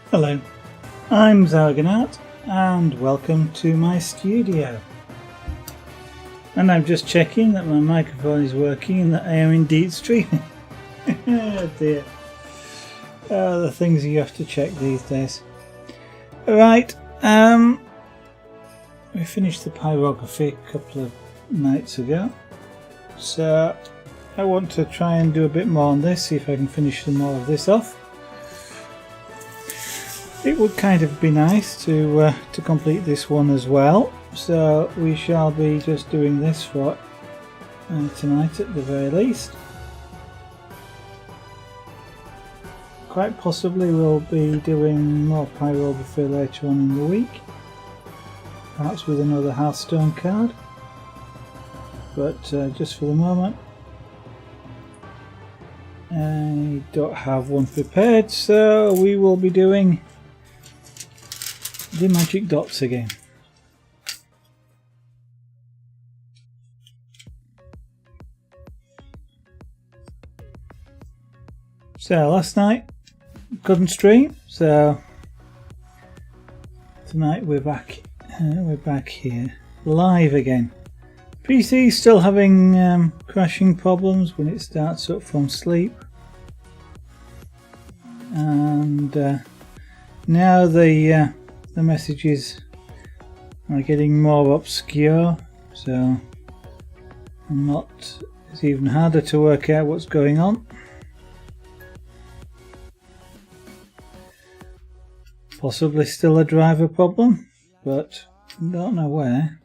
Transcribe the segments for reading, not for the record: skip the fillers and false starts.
Hello, I'm Zargonaut and welcome to my studio. And I'm just checking that my microphone is working and that I am indeed streaming. Oh dear. The things you have to check these days. Right, we finished the pyrography a couple of nights ago. So I want to try and do a bit more on this, see if I can finish some more of this off. It would kind of be nice to complete this one as well, so we shall be just doing this for tonight at the very least. Quite possibly we'll be doing more pyrography later on in the week, perhaps with another Hearthstone card, but just for the moment I don't have one prepared, so we will be doing the magic dots again. So last night couldn't stream, so tonight we're back here live again. PC still having crashing problems when it starts up from sleep, and now the messages are getting more obscure, so it's even harder to work out what's going on. Possibly still a driver problem, but don't know where.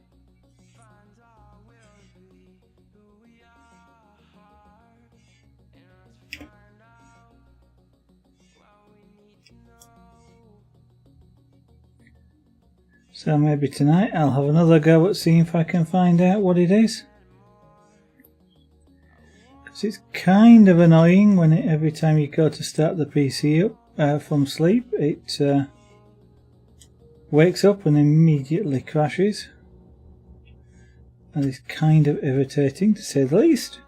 So maybe tonight I'll have another go at seeing if I can find out what it is. Because it's kind of annoying when every time you go to start the PC up from sleep, it wakes up and immediately crashes. And it's kind of irritating, to say the least.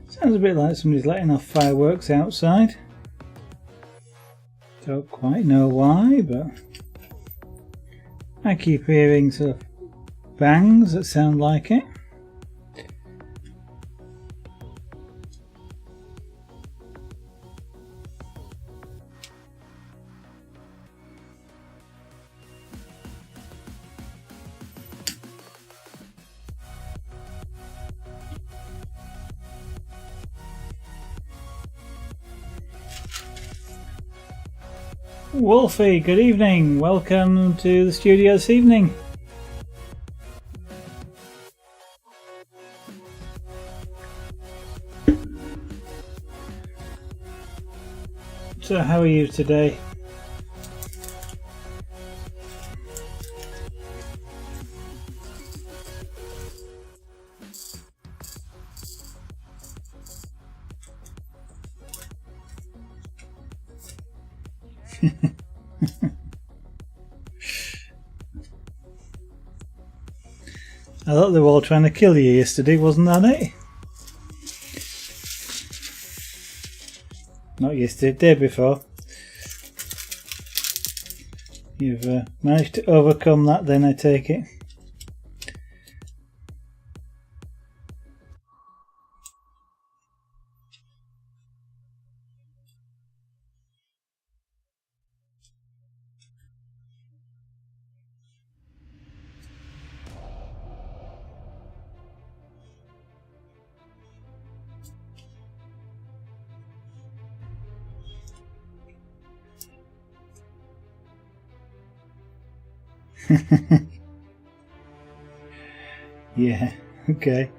Sounds a bit like somebody's letting off fireworks outside. Don't quite know why, but I keep hearing sort of bangs that sound like it. Wolfie, good evening. Welcome to the studio this evening. So how are you today? I thought they were all trying to kill you yesterday, wasn't that it? Not yesterday, the day before. You've managed to overcome that then, I take it. Yeah, okay.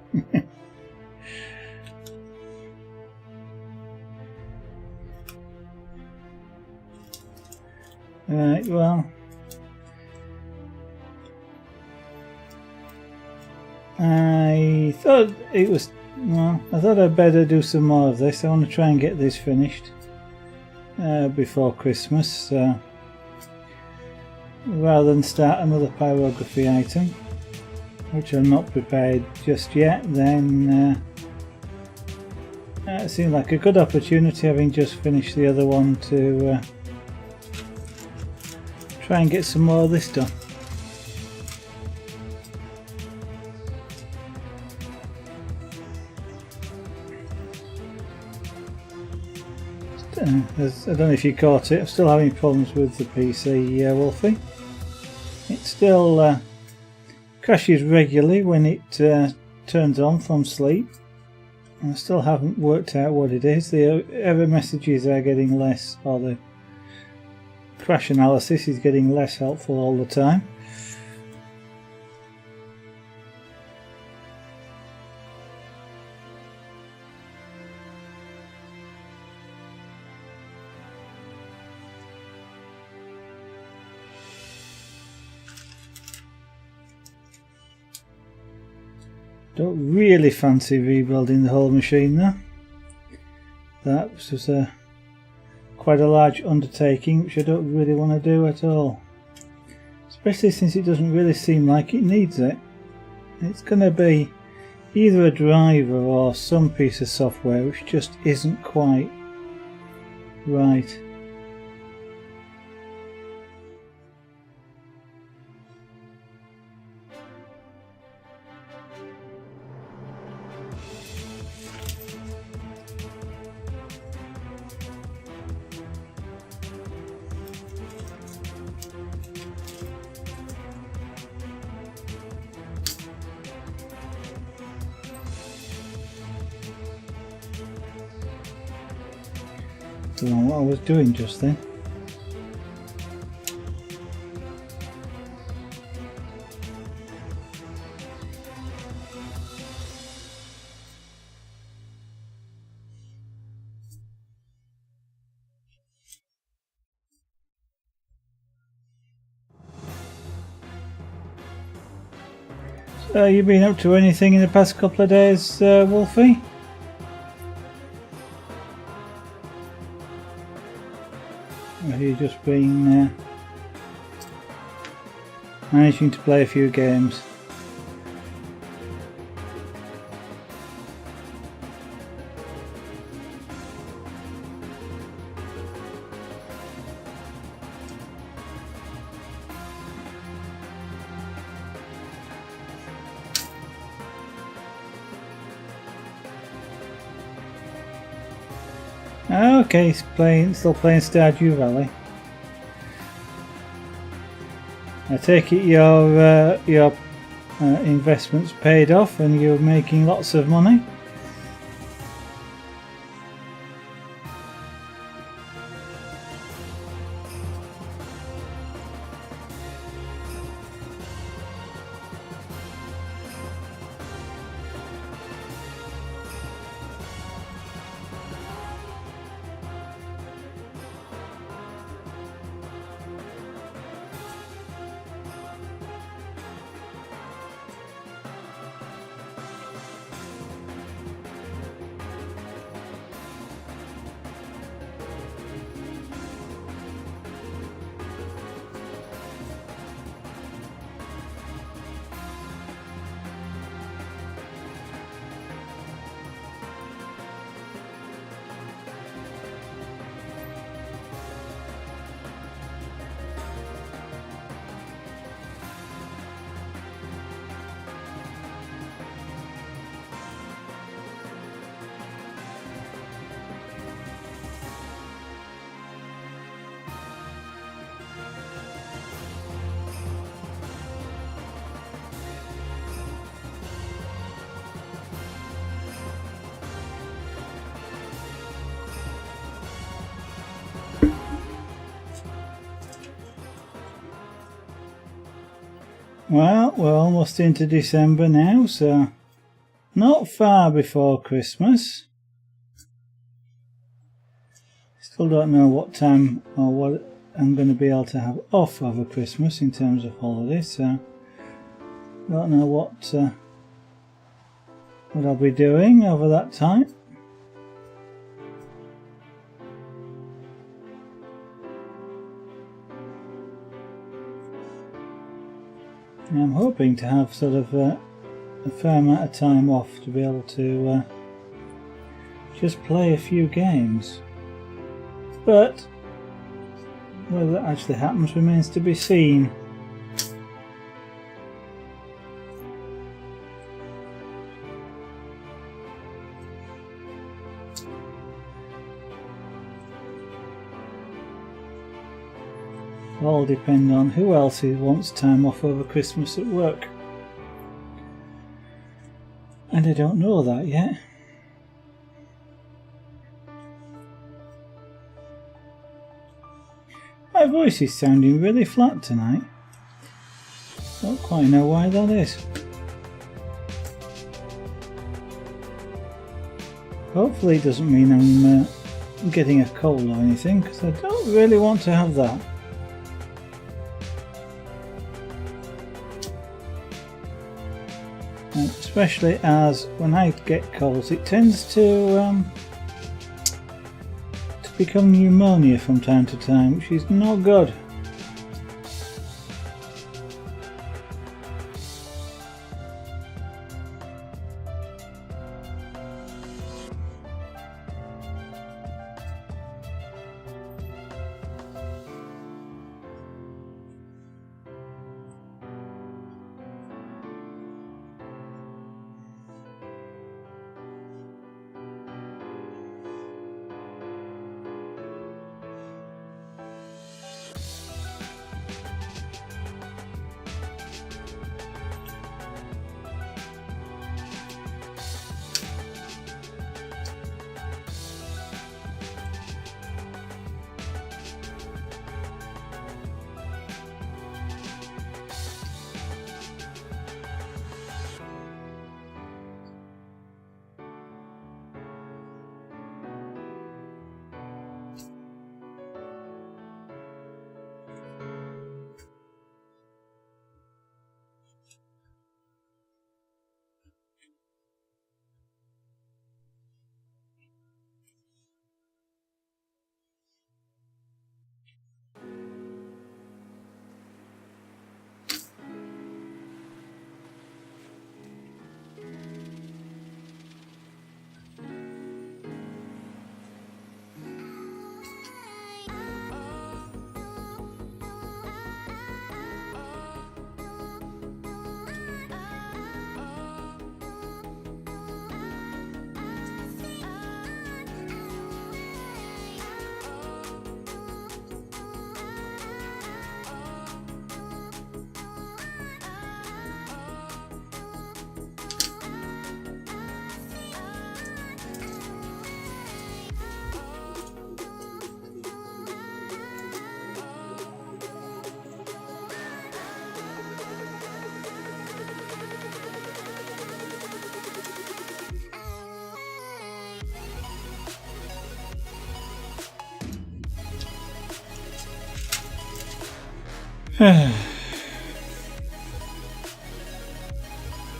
Right, well, I thought I'd better do some more of this. I want to try and get this finished before Christmas, rather than start another pyrography item, which I'm not prepared just yet. Then it seemed like a good opportunity, having just finished the other one, to try and get some more of this done. I don't know if you caught it, I'm still having problems with the PC, Wolfie. It still crashes regularly when it turns on from sleep. I still haven't worked out what it is. The error messages are getting less, or the crash analysis is getting less helpful all the time. Don't really fancy rebuilding the whole machine though. That was quite a large undertaking, which I don't really want to do at all. Especially since it doesn't really seem like it needs it. It's going to be either a driver or some piece of software which just isn't quite right. Don't know what I was doing just then. So you been up to anything in the past couple of days, Wolfie? Have you just been managing to play a few games? Okay, he's still playing Stardew Valley. I take it your investments paid off and you're making lots of money. Well, we're almost into December now, so not far before Christmas. Still don't know what time or what I'm going to be able to have off over Christmas in terms of holidays, so don't know what I'll be doing over that time. I'm hoping to have sort of a fair amount of time off to be able to just play a few games. But whether that actually happens remains to be seen. All depend on who else wants time off over Christmas at work. And I don't know that yet. My voice is sounding really flat tonight. Don't quite know why that is. Hopefully it doesn't mean I'm getting a cold or anything, because I don't really want to have that. Especially as when I get colds it tends to become pneumonia from time to time, which is not good.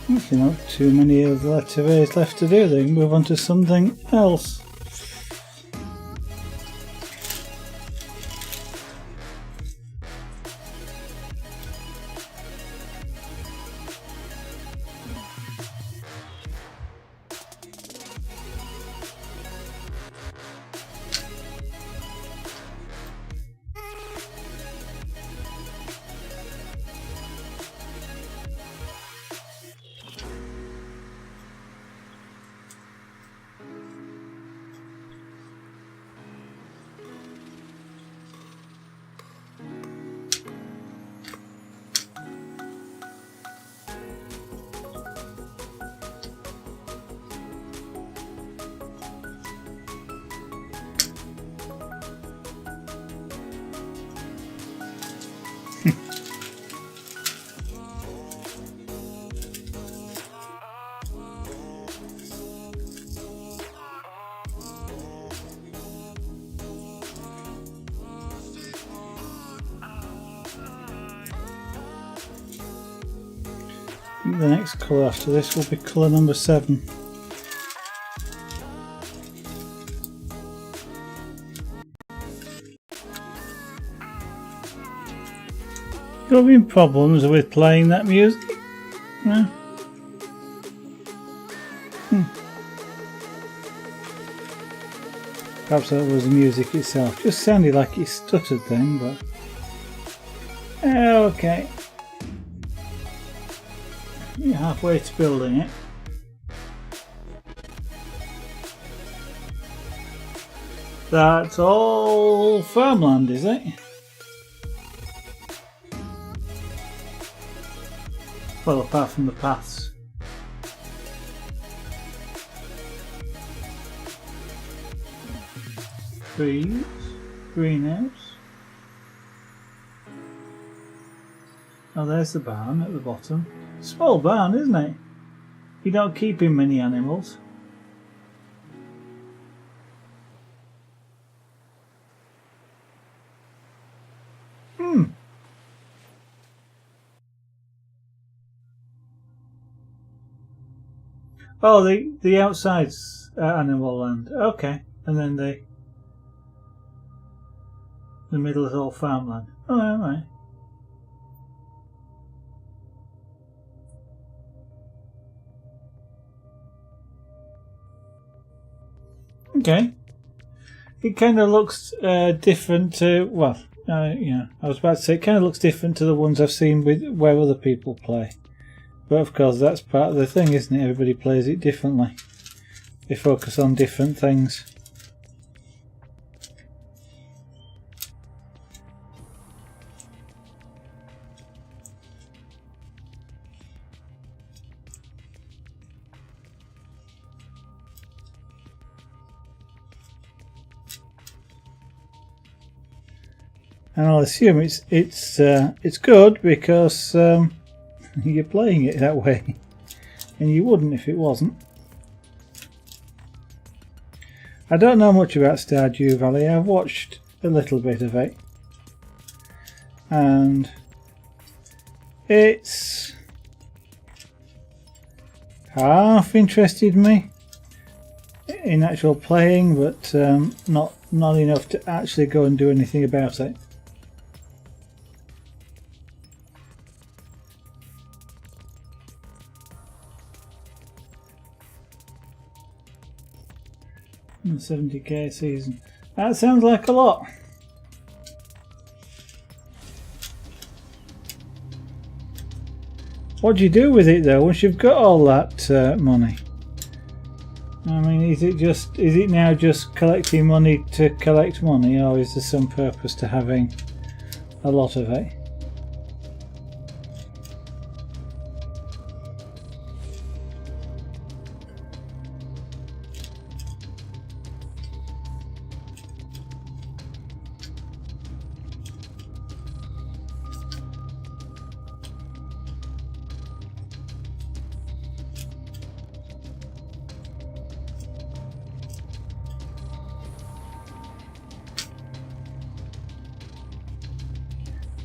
Actually, not too many of the letter A's left to do. They can move on to something else. think the next colour after this will be colour number 7. You having problems with playing that music? No? Perhaps that was the music itself. Just sounded like it stuttered then, but... okay. You're halfway to building it. That's all farmland, is it? Well, apart from the paths. Trees, greenhouse. Oh, there's the barn at the bottom. Small barn, isn't it? You don't keep in many animals. Oh, the outside's animal land. Okay, and then the middle is all farmland. Oh, alright. Okay. It kind of looks different to, well, yeah, I was about to say it kind of looks different to the ones I've seen with where other people play. But of course that's part of the thing, isn't it? Everybody plays it differently. They focus on different things. And I'll assume it's good because you're playing it that way, and you wouldn't if it wasn't. I don't know much about Stardew Valley. I've watched a little bit of it, and it's half interested me in actual playing, but not enough to actually go and do anything about it. And 70k a season. That sounds like a lot. What do you do with it though once you've got all that money? I mean, is it now just collecting money to collect money, or is there some purpose to having a lot of it?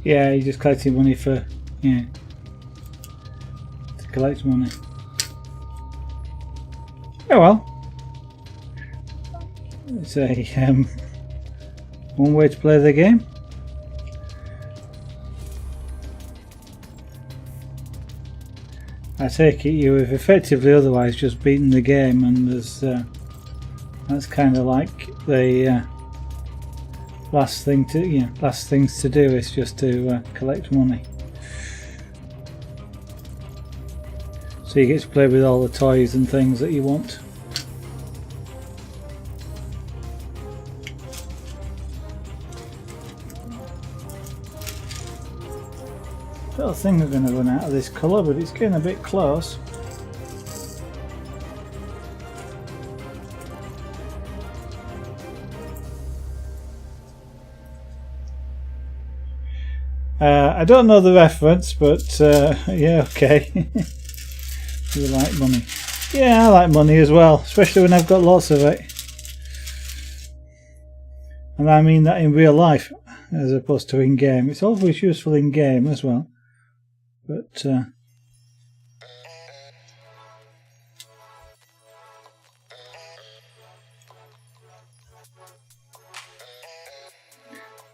Yeah, you're just collecting money for, yeah, to collect money. Oh well, it's a one way to play the game. I take it you have effectively otherwise just beaten the game, and there's that's kind of like the last things to do is just to collect money. So you get to play with all the toys and things that you want. I don't think we're going to run out of this colour, but it's getting a bit close. I don't know the reference, but yeah, okay. You like money? Yeah, I like money as well, especially when I've got lots of it. And I mean that in real life, as opposed to in game. It's always useful in game as well. But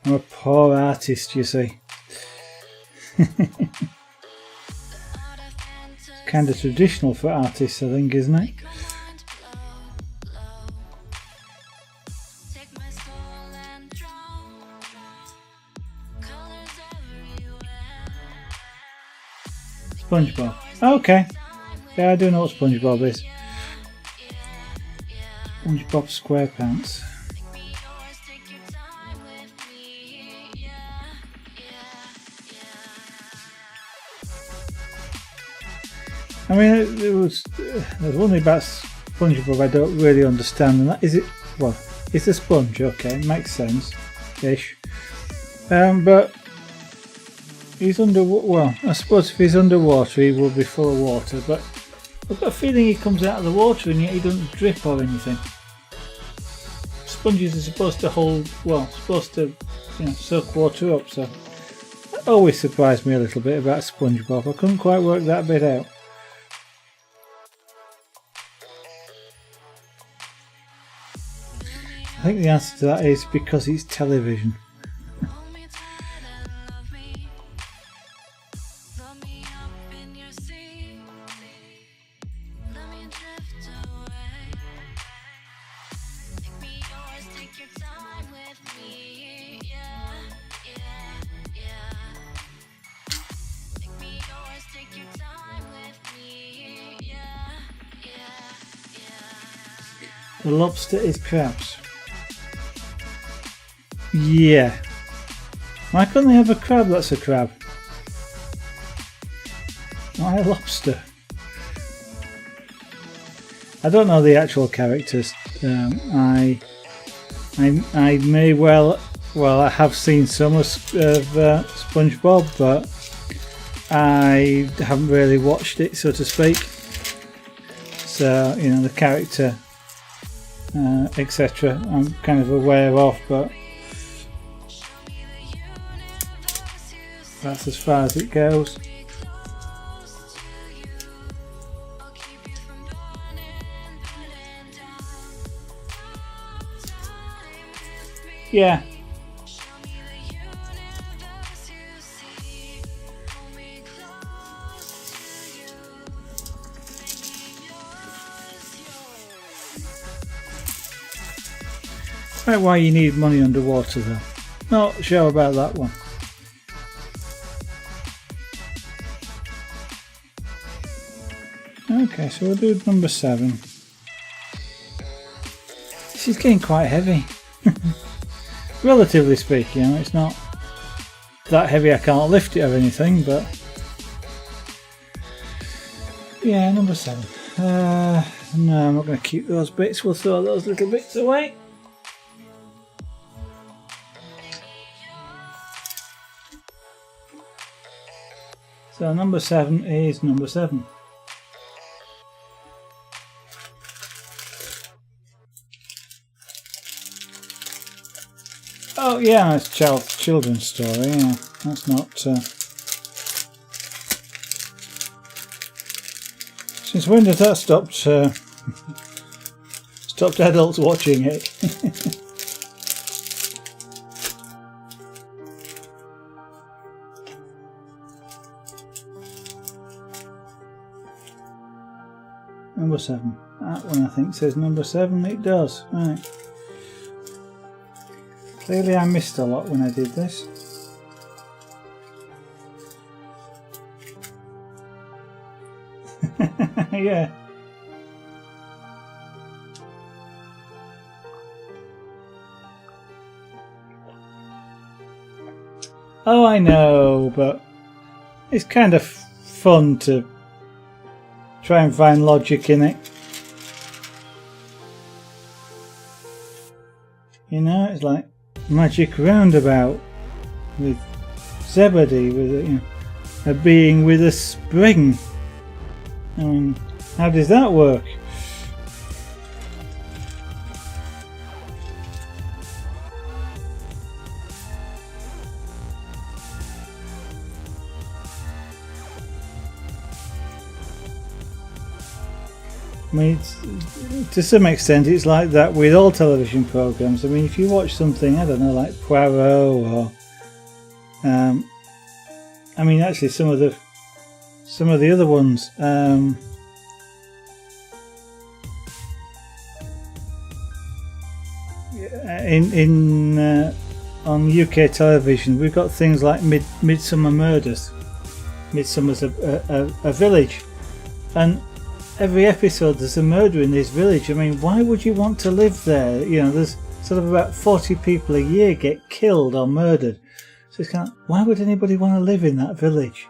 I'm a poor artist, you see. Kind of traditional for artists, I think, isn't it? SpongeBob. Okay. Yeah, I do know what SpongeBob is. SpongeBob SquarePants. I mean, there's one thing about SpongeBob I don't really understand, and that is it. Well, it's a sponge, okay, makes sense, ish. But he's well, I suppose if he's underwater, he will be full of water. But I've got a feeling he comes out of the water and yet he doesn't drip or anything. Sponges are supposed to hold, well, supposed to, soak water up. So that always surprised me a little bit about SpongeBob. I couldn't quite work that bit out. I think the answer to that is because it's television. The lobster is crabs. Yeah. Why couldn't they have a crab that's a crab? Why a lobster? I don't know the actual characters. I may well I have seen some of SpongeBob, but I haven't really watched it, so to speak. So the character, etc. I'm kind of aware of, but that's as far as it goes. Yeah. Quite why you need money underwater though. Not sure about that one. Okay, so we'll do number 7. This is getting quite heavy. Relatively speaking, it's not that heavy I can't lift it or anything, but yeah, number 7. No, I'm not going to keep those bits, we'll throw those little bits away. So number 7 is number 7. Oh yeah, it's children's story. Yeah, that's not. Since when did that stopped adults watching it? Number 7. That one I think says number 7. It does. Right. Clearly I missed a lot when I did this. Yeah. Oh, I know, but it's kind of fun to try and find logic in it. It's like Magic Roundabout with Zebedee, with a being with a spring. I mean, how does that work? I mean, to some extent it's like that with all television programs. I mean, if you watch something, I don't know, like Poirot or I mean, actually some of the other ones, on UK television we've got things like Midsummer Murders. Midsummer's a village, and every episode there's a murder in this village. I mean, why would you want to live there? You know, there's sort of about 40 people a year get killed or murdered. So it's kind of, why would anybody want to live in that village?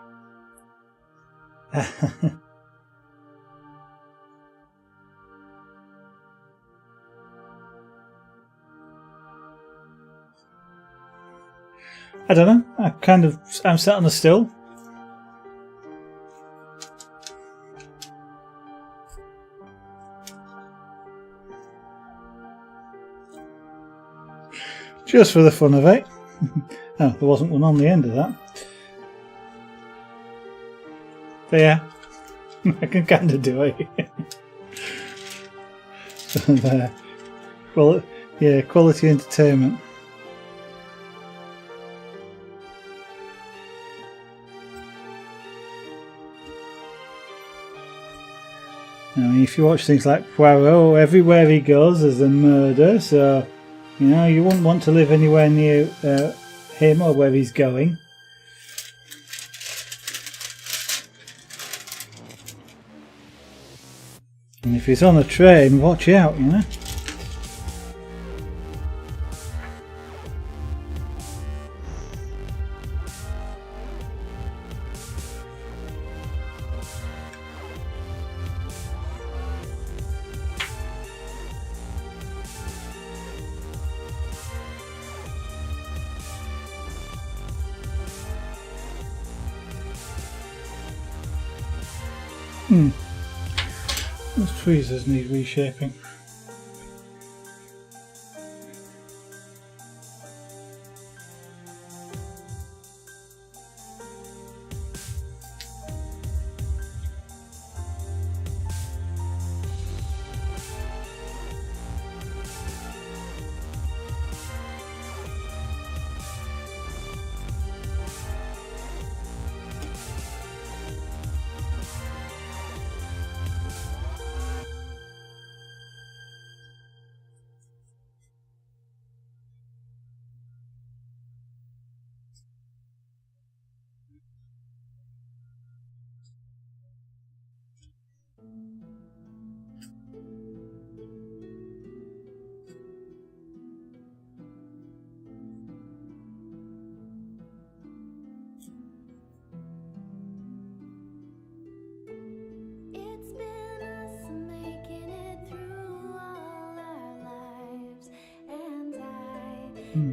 I don't know. I'm sat on a stool. Just for the fun of it. Oh, there wasn't one on the end of that. But yeah, I can kind of do it. So there. Well, yeah, quality entertainment. I mean, if you watch things like Poirot, everywhere he goes there's a murder, so you know you wouldn't want to live anywhere near him or where he's going. And if he's on a train, watch out, you know. Those tweezers need reshaping.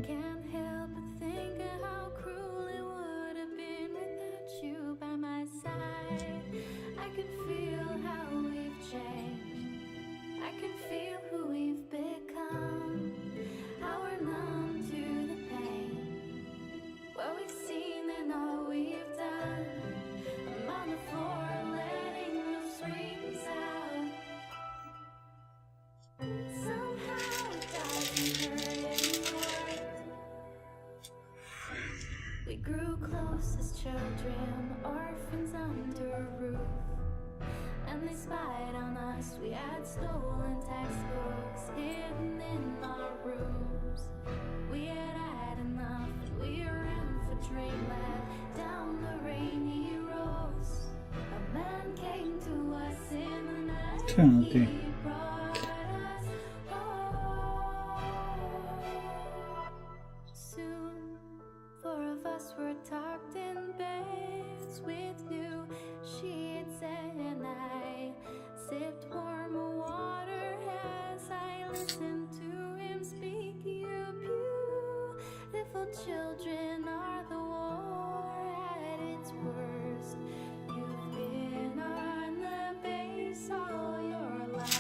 Can't help but think of how cruel it would have been without you by my side. I can feel how we've changed. I can feel who we've become. How we're numb to the pain. What we've seen and all we've done. I'm on the floor letting those screams out. Somehow it doesn't hurt anymore. We grew close as children, orphans under a roof. And they spied on us, we had stolen textbooks hidden in our rooms. We had enough and we ran for dreamland down the rainy roads. A man came to us in the night, he brought us home. Soon, four of us were tucked in beds with new sheets, and I sipped warm water as I listened to him speak. You beautiful children are the war at its worst. You've been on the base all your lives,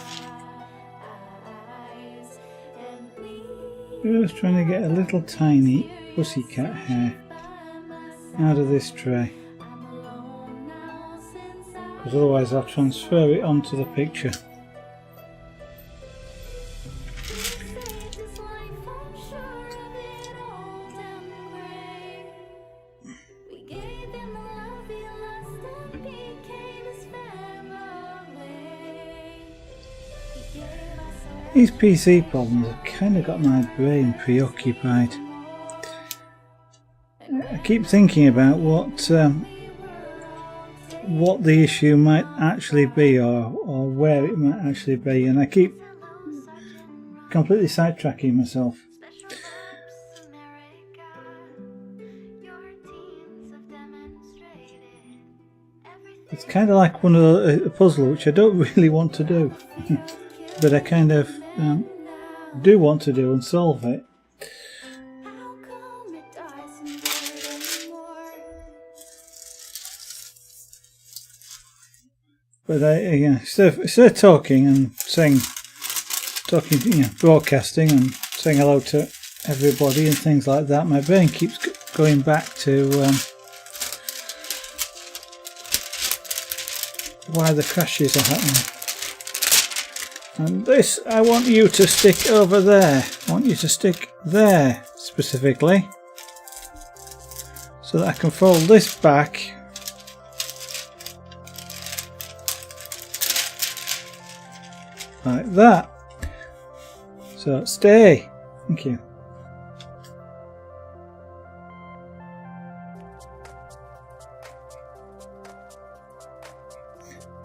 and we Just trying to get a little tiny pussycat hair out of this tray, because otherwise I'll transfer it onto the picture. These PC problems have kind of got my brain preoccupied. I keep thinking about what the issue might actually be, or where it might actually be, and I keep completely sidetracking myself. It's kind of like one of a puzzle which I don't really want to do, but I kind of do want to do and solve it. But instead of talking and broadcasting and saying hello to everybody and things like that, my brain keeps going back to why the crashes are happening. And this, I want you to stick over there. I want you to stick there specifically, so that I can fold this back. Like that. So stay. Thank you.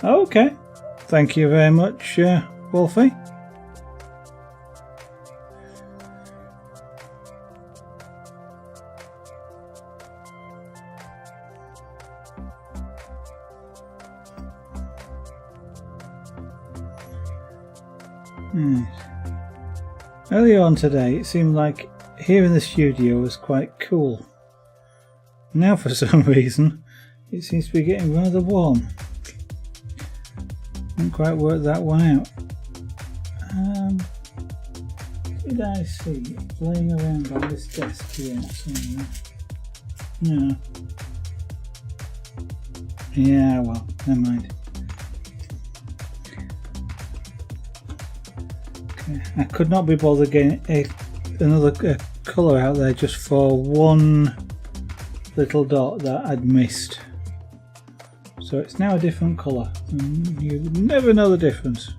Okay. Thank you very much, Wolfie. Earlier on today it seemed like here in the studio was quite cool. Now for some reason it seems to be getting rather warm. Didn't quite work that one out. Did I see it laying around on this desk here somewhere? No. Yeah, well, never mind. I could not be bothered getting another colour out there just for one little dot that I'd missed. So it's now a different colour, and you would never know the difference.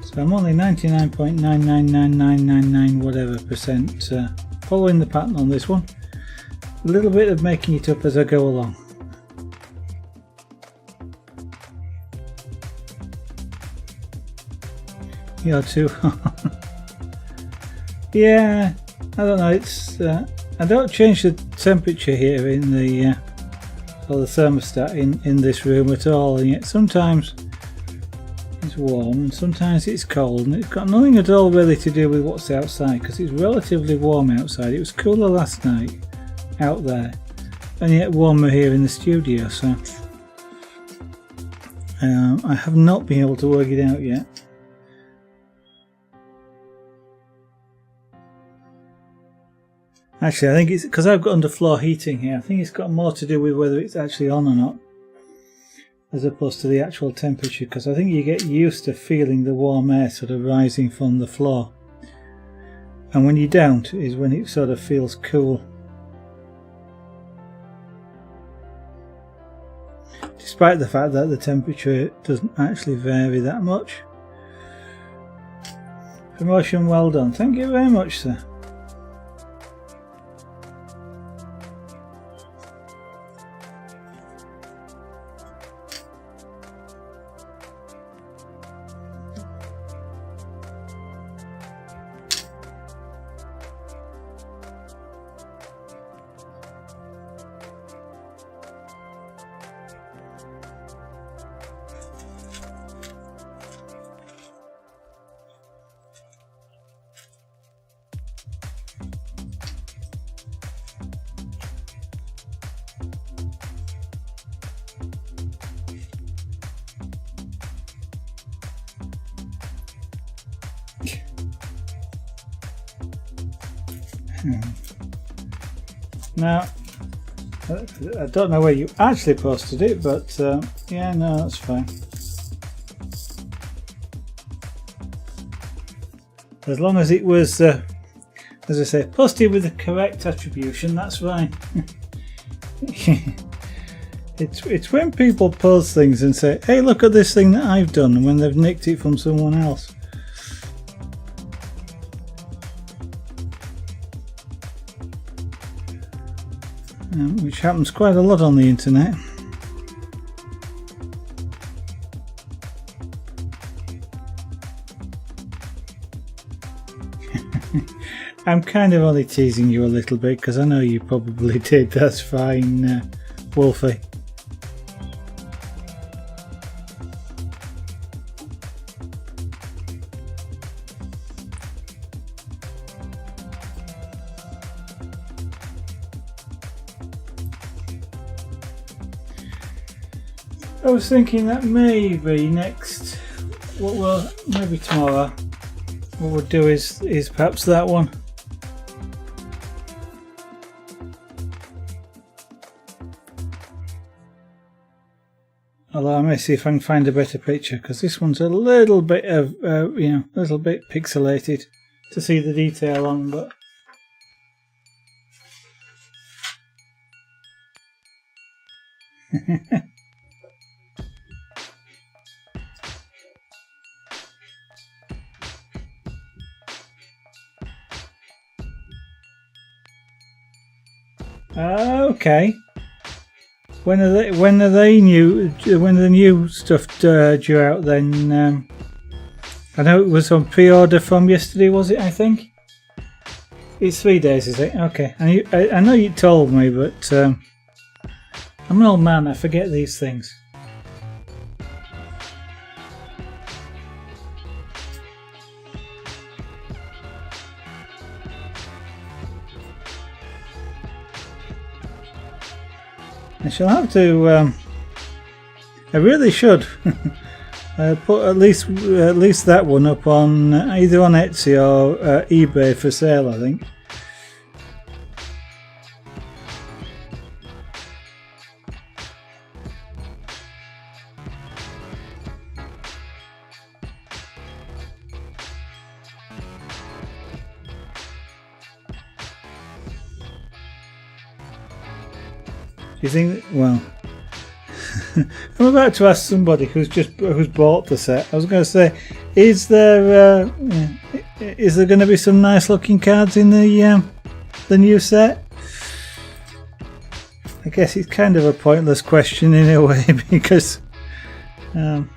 So I'm only 99.999999 whatever percent following the pattern on this one. A little bit of making it up as I go along. You're too yeah, I don't know, it's I don't change the temperature here in the or the thermostat in this room at all, and yet sometimes it's warm and sometimes it's cold, and it's got nothing at all really to do with what's outside, because it's relatively warm outside. It was cooler last night out there and yet warmer here in the studio, so I have not been able to work it out yet. Actually, I think it's because I've got underfloor heating here. I think it's got more to do with whether it's actually on or not, as opposed to the actual temperature, because I think you get used to feeling the warm air sort of rising from the floor, and when you don't is when it sort of feels cool. Despite the fact that the temperature doesn't actually vary that much. Promotion well done. Thank you very much, sir. Now, I don't know where you actually posted it, but yeah, no, that's fine. As long as it was, as I say, posted with the correct attribution, that's fine. It's when people post things and say, hey, look at this thing that I've done, and when they've nicked it from someone else. Which happens quite a lot on the internet. I'm kind of only teasing you a little bit because I know you probably did. That's fine, Wolfie. I was thinking that maybe next, maybe tomorrow, what we'll do is perhaps that one. Although I may see if I can find a better picture, because this one's a little bit of, a little bit pixelated to see the detail on, but. Okay. When are the new stuff due out then? I know it was on pre-order from yesterday, was it? I think it's 3 days, is it? Okay. I know you told me, but I'm an old man. I forget these things. I shall have to. I really should put at least that one up on either on Etsy or eBay for sale. I think. Do you think? Well, I'm about to ask somebody who's bought the set. I was going to say, is there going to be some nice looking cards in the new set? I guess it's kind of a pointless question in a way because that's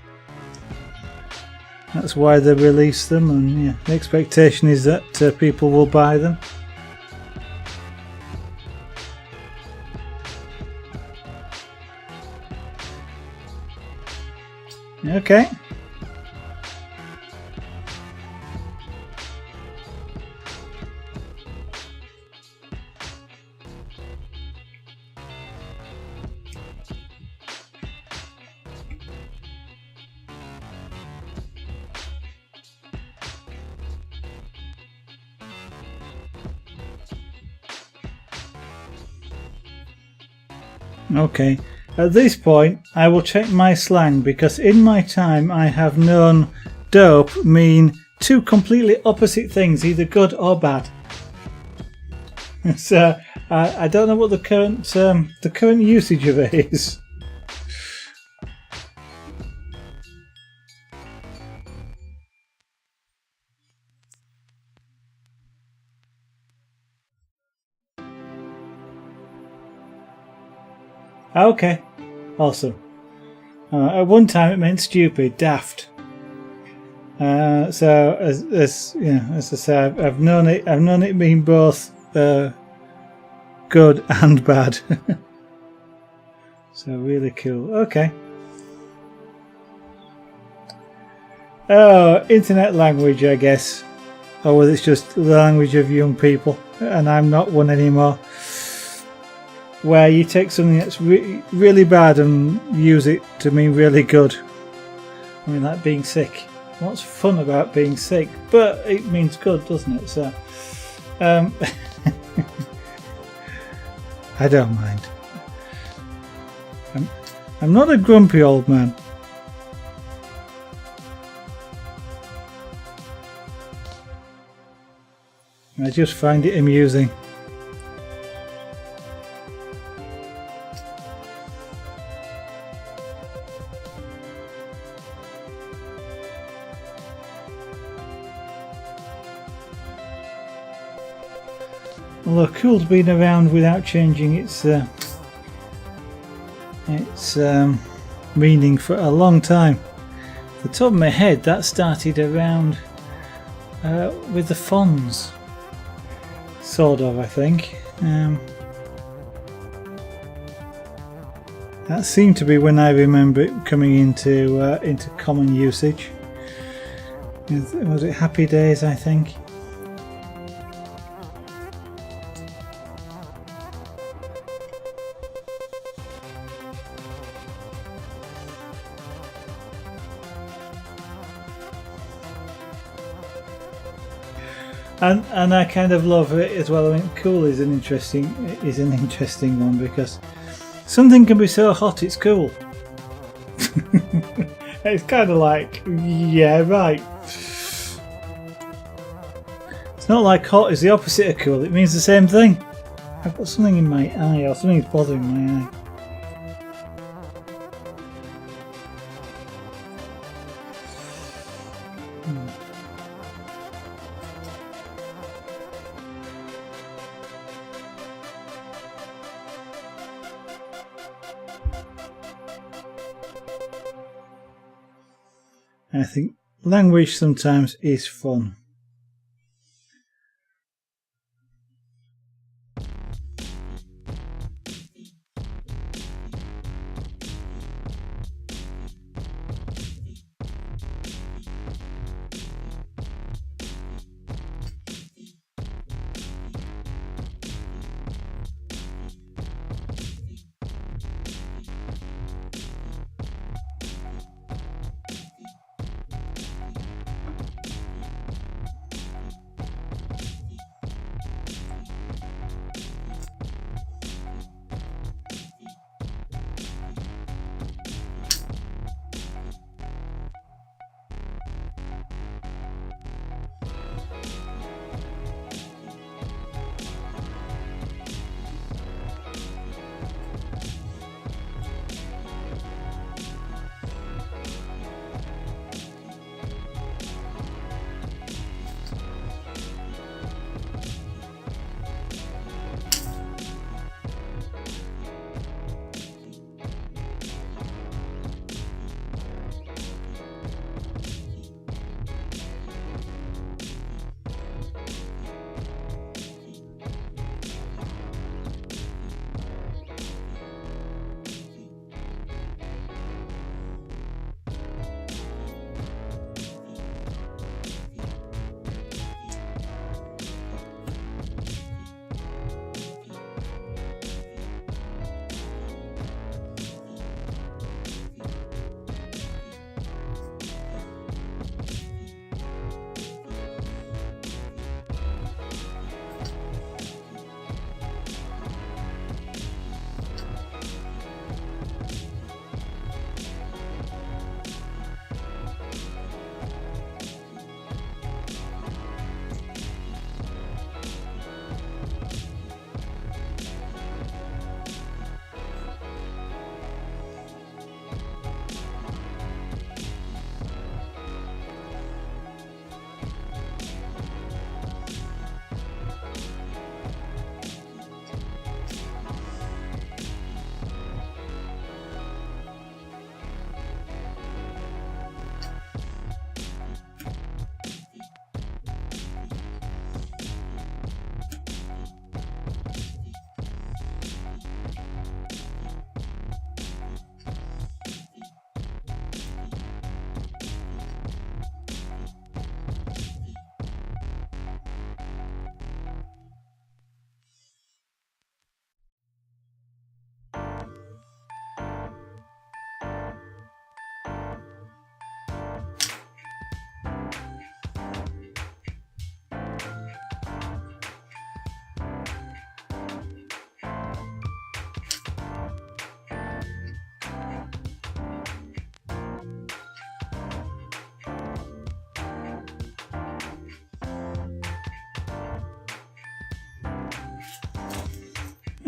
why they release them, and the expectation is that people will buy them. Okay. Okay. At this point, I will check my slang because in my time I have known dope mean two completely opposite things, either good or bad. So I don't know what the current usage of it is. Okay, awesome. At one time it meant stupid, daft. So as I say, I've known it mean both good and bad. So really cool. Okay. Oh, internet language, I guess. Or whether it's just the language of young people, and I'm not one anymore. Where you take something that's really bad and use it to mean really good. I mean, like being sick. What's fun about being sick? But it means good, doesn't it? So, I don't mind. I'm not a grumpy old man. I just find it amusing. Although cool's been around without changing its meaning for a long time. At the top of my head, that started around with the Fonz, sort of, I think. That seemed to be when I remember it coming into common usage. Was it Happy Days, I think? And I kind of love it as well. I mean, cool is an interesting one because something can be so hot it's cool. It's kind of like, yeah, right. It's not like hot is the opposite of cool. It means the same thing. I've got something in my eye, or something's bothering my eye. I think language sometimes is fun.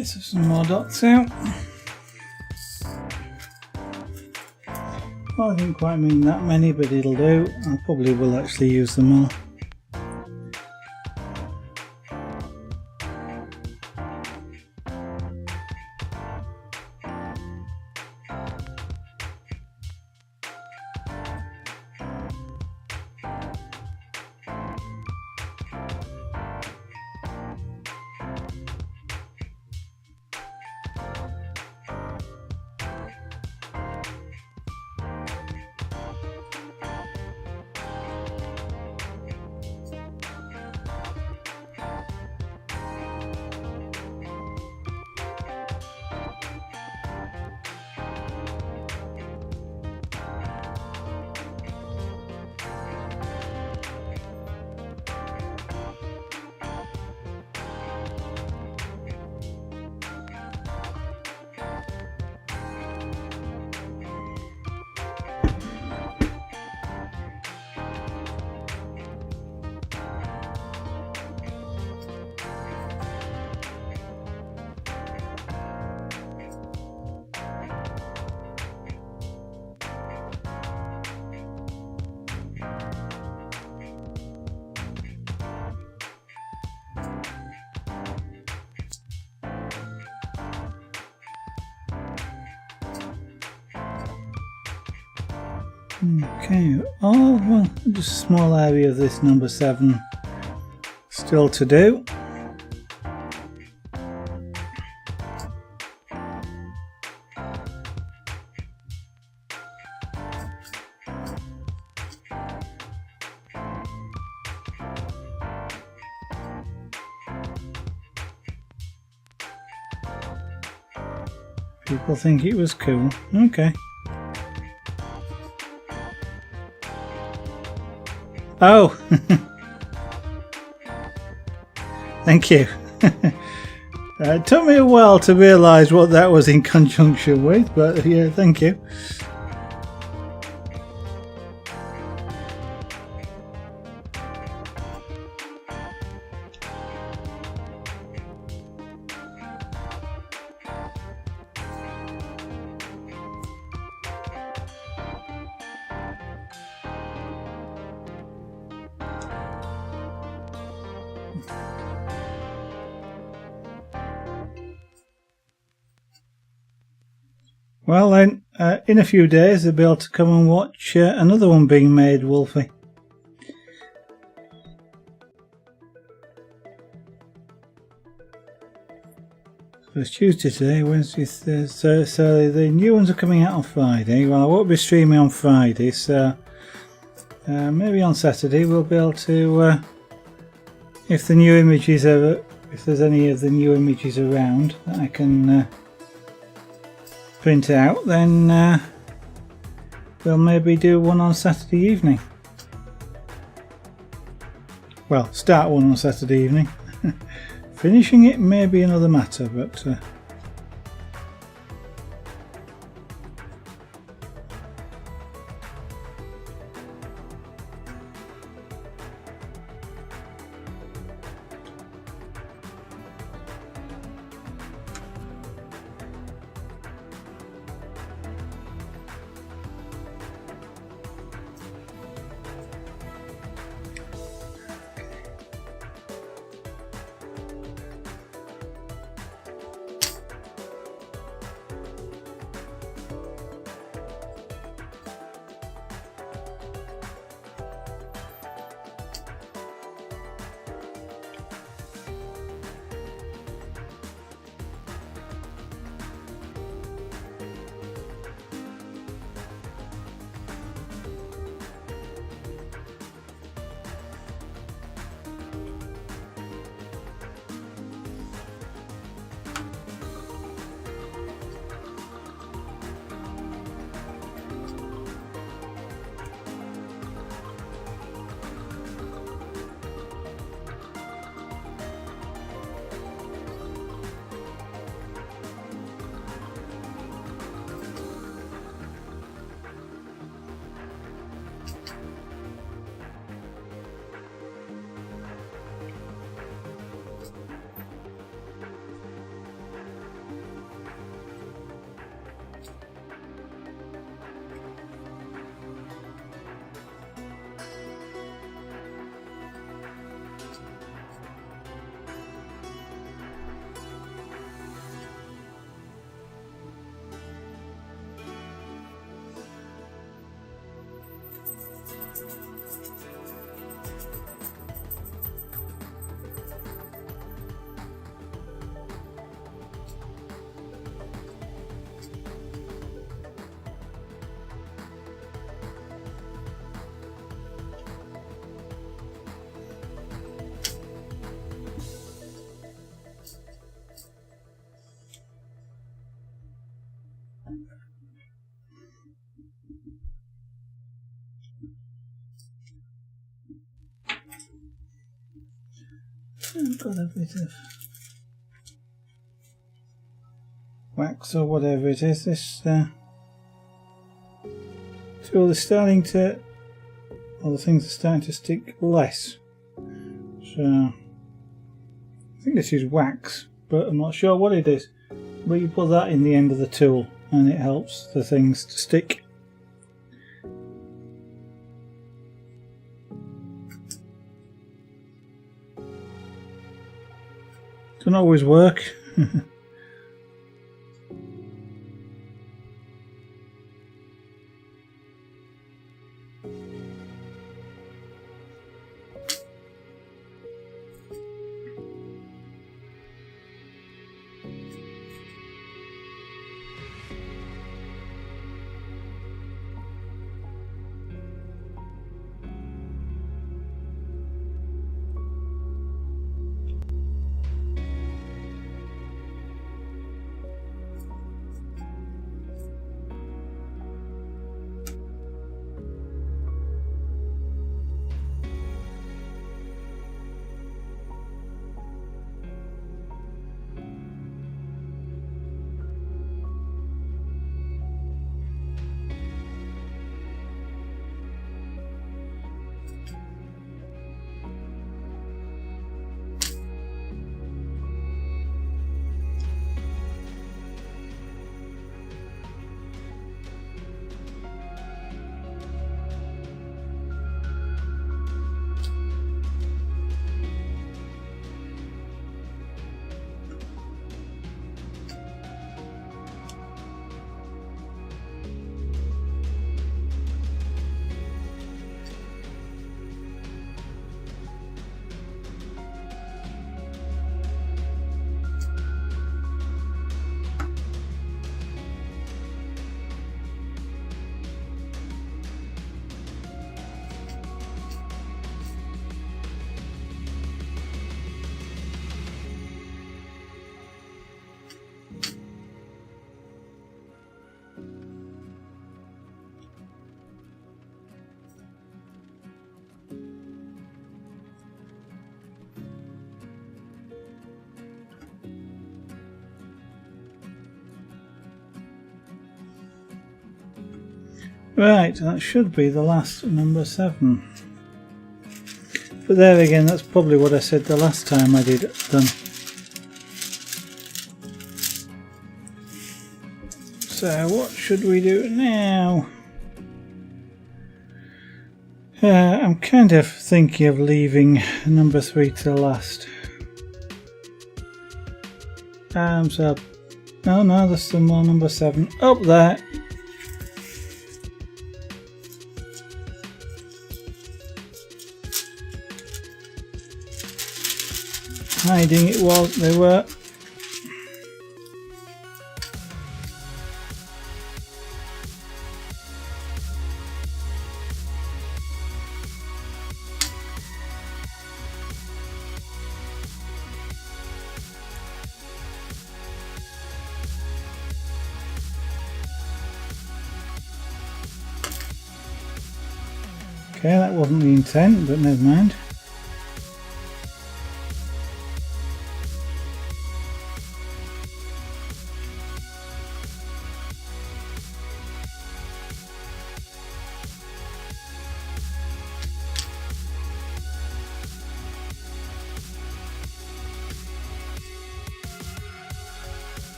Get some more dots out. Well, I didn't quite mean that many, but it'll do. I probably will actually use them all. Okay, oh well, just a small area of this number 7 still to do. People think it was cool. Okay. Oh, thank you. It took me a while to realise what that was in conjunction with, but yeah, thank you. Well then, in a few days they'll be able to come and watch another one being made, Wolfie. So it's Tuesday today, Wednesday, Thursday, so the new ones are coming out on Friday. Well, I won't be streaming on Friday, so maybe on Saturday we'll be able to, if the new images are, if there's any of the new images around that I can print out, then we'll maybe do one on Saturday evening. Well, start one on Saturday evening. Finishing it may be another matter, but I've got a bit of wax or whatever it is. This tool is starting to, all the things are starting to stick less. So I think this is wax, but I'm not sure what it is. But you put that in the end of the tool and it helps the things to stick. Doesn't always work. Right, that should be the last number 7. But there again, that's probably what I said the last time I did them. So what should we do now? I'm kind of thinking of leaving number 3 to last. So, no, there's some more number 7 up there. Hiding it was, they were. Okay, that wasn't the intent, but never mind.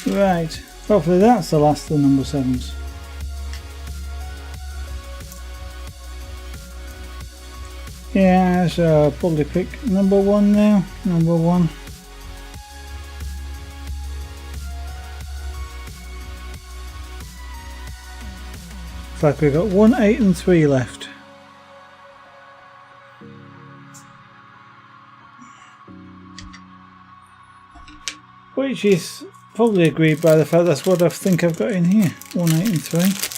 Right, Hopefully that's the last of the number 7s. Yeah, so I'll probably pick number 1 now. Number 1. Looks like we've got 1, 8 and 3 left. Which is probably agreed by the fact that's what I think I've got in here. 1, 8 and 3.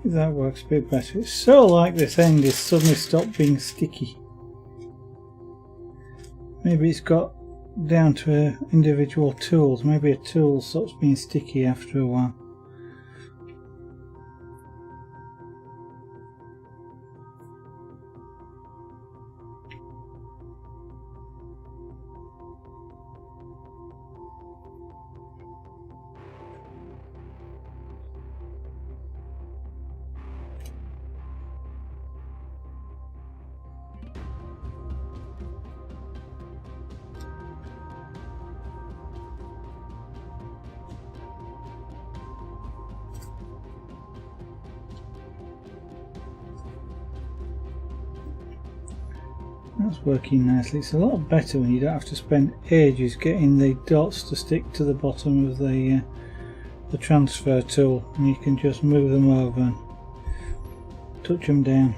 That works a bit better. It's so like this end is suddenly stopped being sticky. Maybe it's got down to individual tools. Maybe a tool stops being sticky after a while. That's working nicely. It's a lot better when you don't have to spend ages getting the dots to stick to the bottom of the transfer tool, and you can just move them over and touch them down.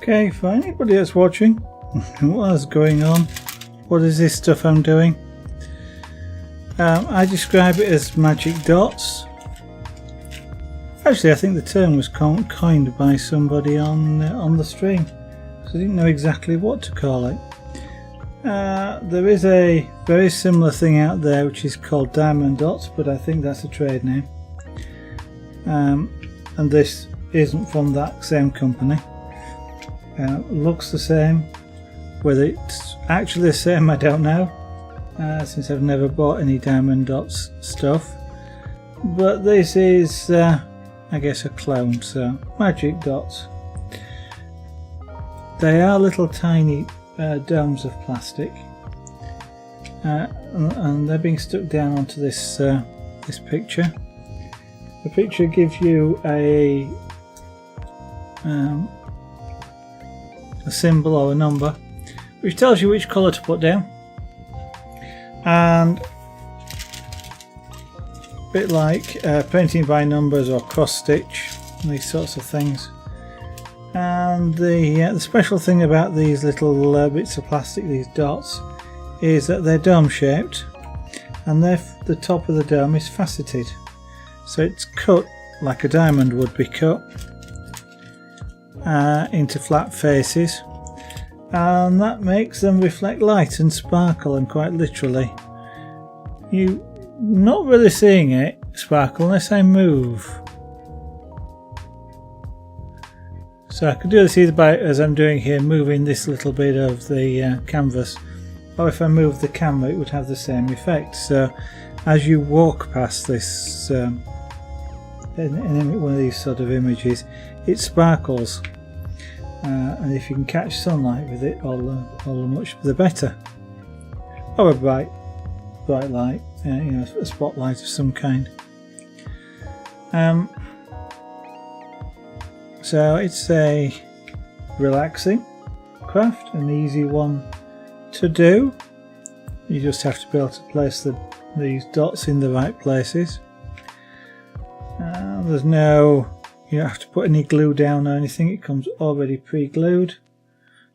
Okay, for anybody that's watching, what is going on? What is this stuff I'm doing? I describe it as magic dots. Actually, I think the term was coined by somebody on the stream, so I didn't know exactly what to call it. There is a very similar thing out there which is called diamond dots, but I think that's a trade name. And this isn't from that same company. Looks the same. Whether it's actually the same, I don't know, since I've never bought any diamond dots stuff. But this is, I guess, a clone, so magic dots. They are little tiny domes of plastic, and they're being stuck down onto this this picture. The picture gives you a symbol or a number, which tells you which colour to put down, and a bit like painting by numbers or cross stitch, these sorts of things. And the special thing about these little bits of plastic, these dots, is that they're dome shaped, and the top of the dome is faceted, so it's cut like a diamond would be cut into flat faces, and that makes them reflect light and sparkle, and quite literally you're not really seeing it sparkle unless I move. So I could do this either by, as I'm doing here, moving this little bit of the canvas, or if I move the camera it would have the same effect. So as you walk past this in one of these sort of images, it sparkles, and if you can catch sunlight with it, all the much the better, or a bright light, you know, a spotlight of some kind. So it's a relaxing craft, an easy one to do. You just have to be able to place these dots in the right places. There's no, you don't have to put any glue down or anything, it comes already pre-glued,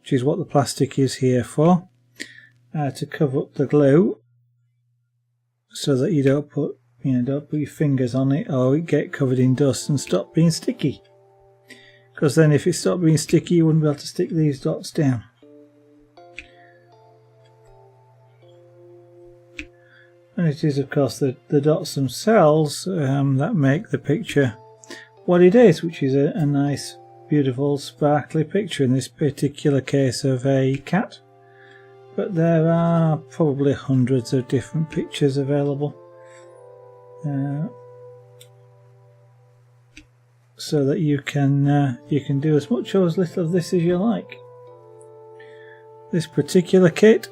which is what the plastic is here for, to cover up the glue so that you don't put your fingers on it or it get covered in dust and stop being sticky. Because then if it stopped being sticky you wouldn't be able to stick these dots down. And it is of course the dots themselves that make the picture what it is, which is a nice, beautiful, sparkly picture, in this particular case of a cat. But there are probably hundreds of different pictures available, so that you can do as much or as little of this as you like. This particular kit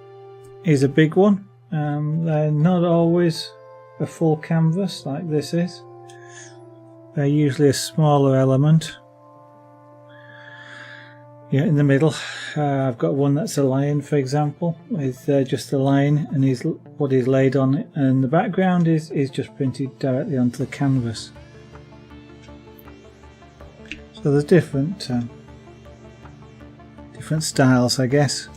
is a big one. They're not always a full canvas like this is. They're usually a smaller element. Yeah, in the middle, I've got one that's a lion, for example, with just a lion and what is laid on it, and the background is just printed directly onto the canvas. So there's different styles, I guess.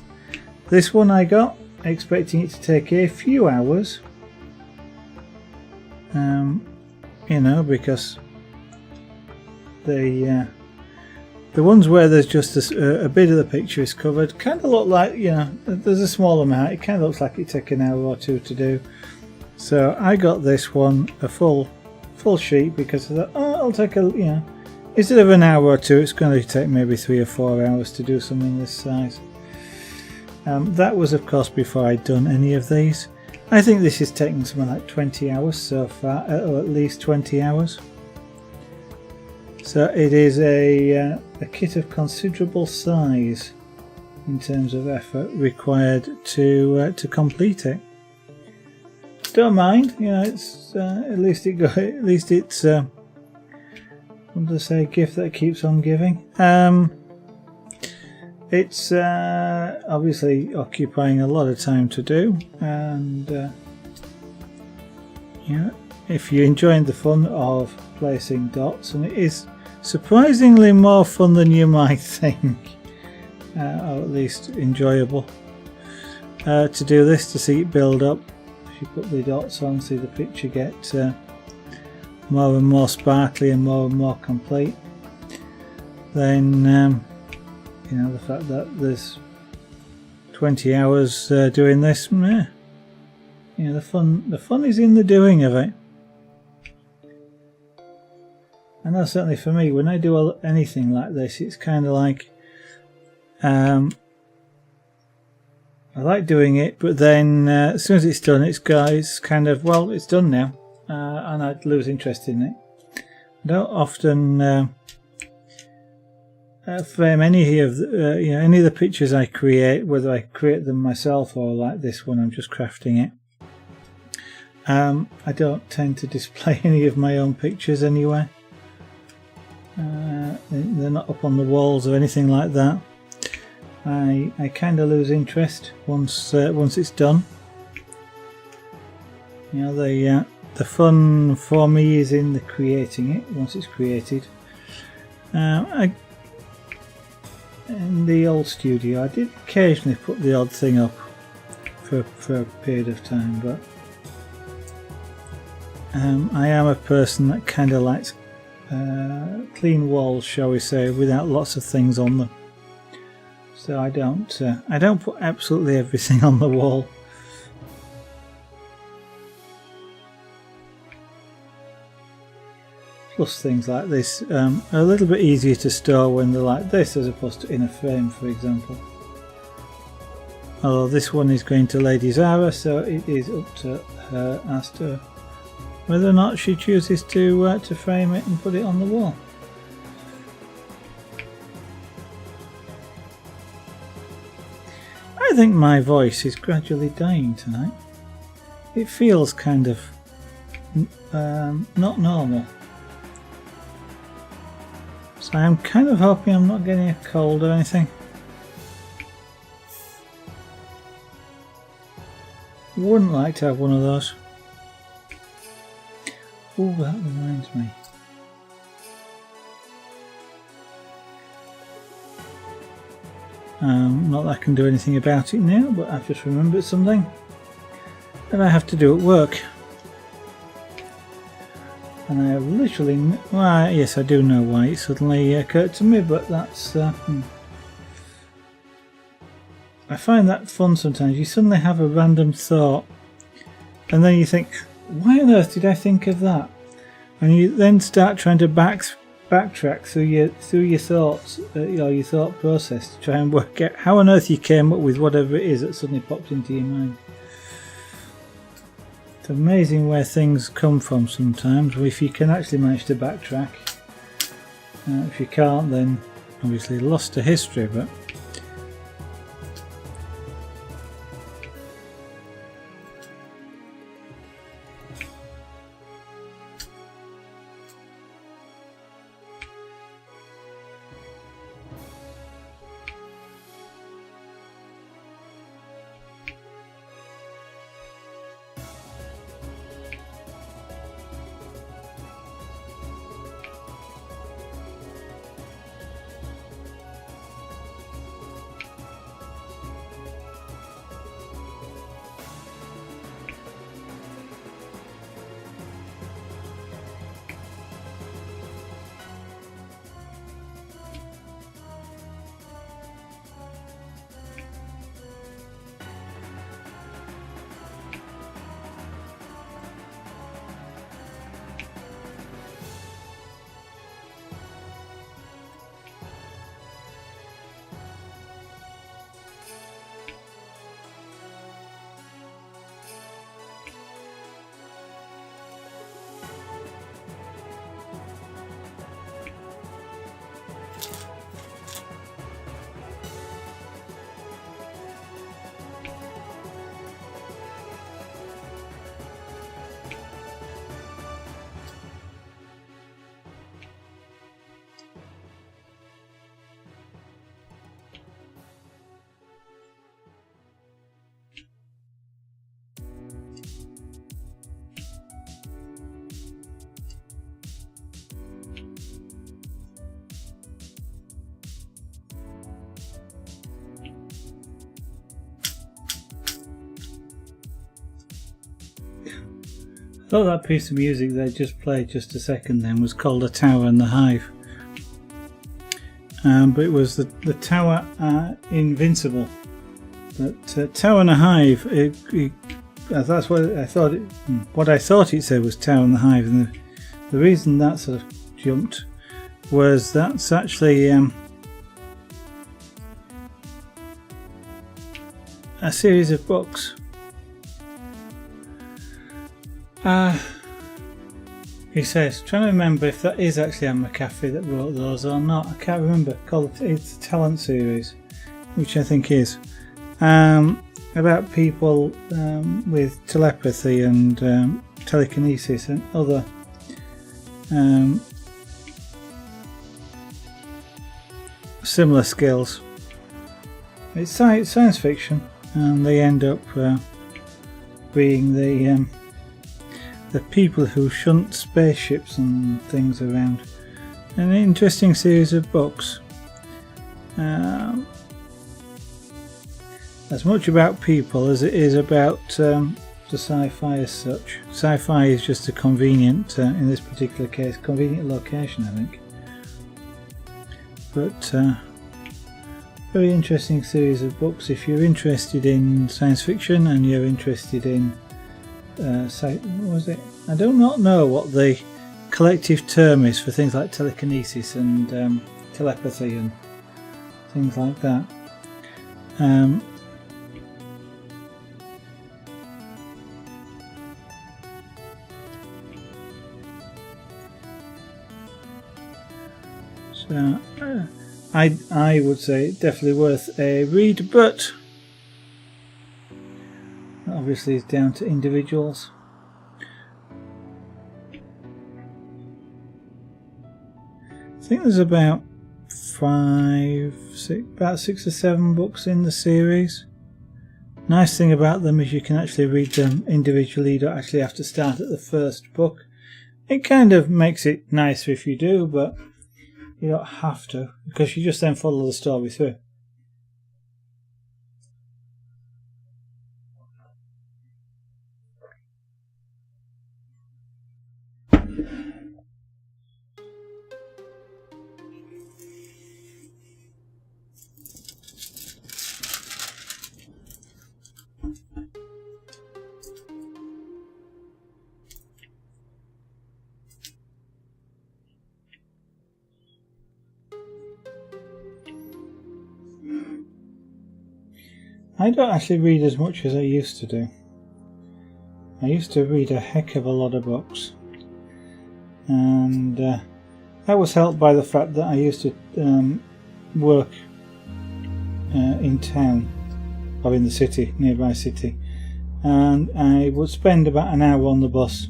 This one I got expecting it to take a few hours, you know, because the ones where there's just a bit of the picture is covered kind of look like, you know, there's a small amount, it kind of looks like it took an hour or two to do. So I got this one a full sheet because I thought, oh, I'll take instead of an hour or two, it's going to take maybe 3 or 4 hours to do something this size. That was of course before I'd done any of these. I think this is taking something like 20 hours so far, or at least 20 hours. So it is a kit of considerable size in terms of effort required to complete it. Don't mind, you know, it's at least it's what do I say, gift that keeps on giving. It's obviously occupying a lot of time to do, and yeah, if you're enjoying the fun of placing dots, and it is surprisingly more fun than you might think. or at least enjoyable to do this, to see it build up. If you put the dots on, see the picture get more and more sparkly and more complete. Then you know, the fact that there's 20 hours doing this, you know, the fun is in the doing of it. I know certainly for me, when I do anything like this, it's kind of like I like doing it, but then as soon as it's done, it's kind of, well, it's done now, and I'd lose interest in it. I don't often frame any of the, you know, any of the pictures I create, whether I create them myself or like this one, I'm just crafting it. I don't tend to display any of my own pictures anywhere. They're not up on the walls or anything like that. I kind of lose interest once it's done. You know, the fun for me is in the creating it once it's created. In the old studio, I did occasionally put the odd thing up for a period of time, but I am a person that kind of likes clean walls, shall we say, without lots of things on them. So I don't put absolutely everything on the wall. Plus, things like this are a little bit easier to store when they're like this, as opposed to in a frame, for example. Although this one is going to Lady Zara, so it is up to her as to whether or not she chooses to frame it and put it on the wall. I think my voice is gradually dying tonight. It feels kind of not normal. So I'm kind of hoping I'm not getting a cold or anything. Wouldn't like to have one of those. Oh, that reminds me. Not that I can do anything about it now, but I've just remembered something that I have to do at work. And I have literally... well, yes, I do know why it suddenly occurred to me, but that's... I find that fun sometimes. You suddenly have a random thought, and then you think, why on earth did I think of that? And you then start trying to backtrack through your thoughts, your thought process, to try and work out how on earth you came up with whatever it is that suddenly popped into your mind. It's amazing where things come from sometimes, if you can actually manage to backtrack. If you can't, then obviously lost to history, but Thought that piece of music they just played just a second then was called A Tower and the Hive. But it was the Tower Invincible. But Tower and the Hive, that's what I thought. What I thought it said was Tower and the Hive, and the reason that sort of jumped was that's actually a series of books. He says, trying to remember if that is actually Anne McCaffrey that wrote those or not. I can't remember. It's a Talent series, which I think is about people with telepathy and telekinesis and other similar skills. It's science fiction, and they end up being the people who shunt spaceships and things around. An interesting series of books. As much about people as it is about the sci-fi as such. Sci-fi is just a convenient, in this particular case, convenient location, I think. But very interesting series of books. If you're interested in science fiction and you're interested in what was it? I do not know what the collective term is for things like telekinesis and telepathy and things like that. So I would say definitely worth a read, but obviously it's down to individuals. I think there's about 6 or 7 books in the series. Nice thing about them is you can actually read them individually. You don't actually have to start at the first book. It kind of makes it nicer if you do, but you don't have to, because you just then follow the story through. I don't actually read as much as I used to do. I used to read a heck of a lot of books, and that was helped by the fact that I used to work in town, or in the city, nearby city, and I would spend about an hour on the bus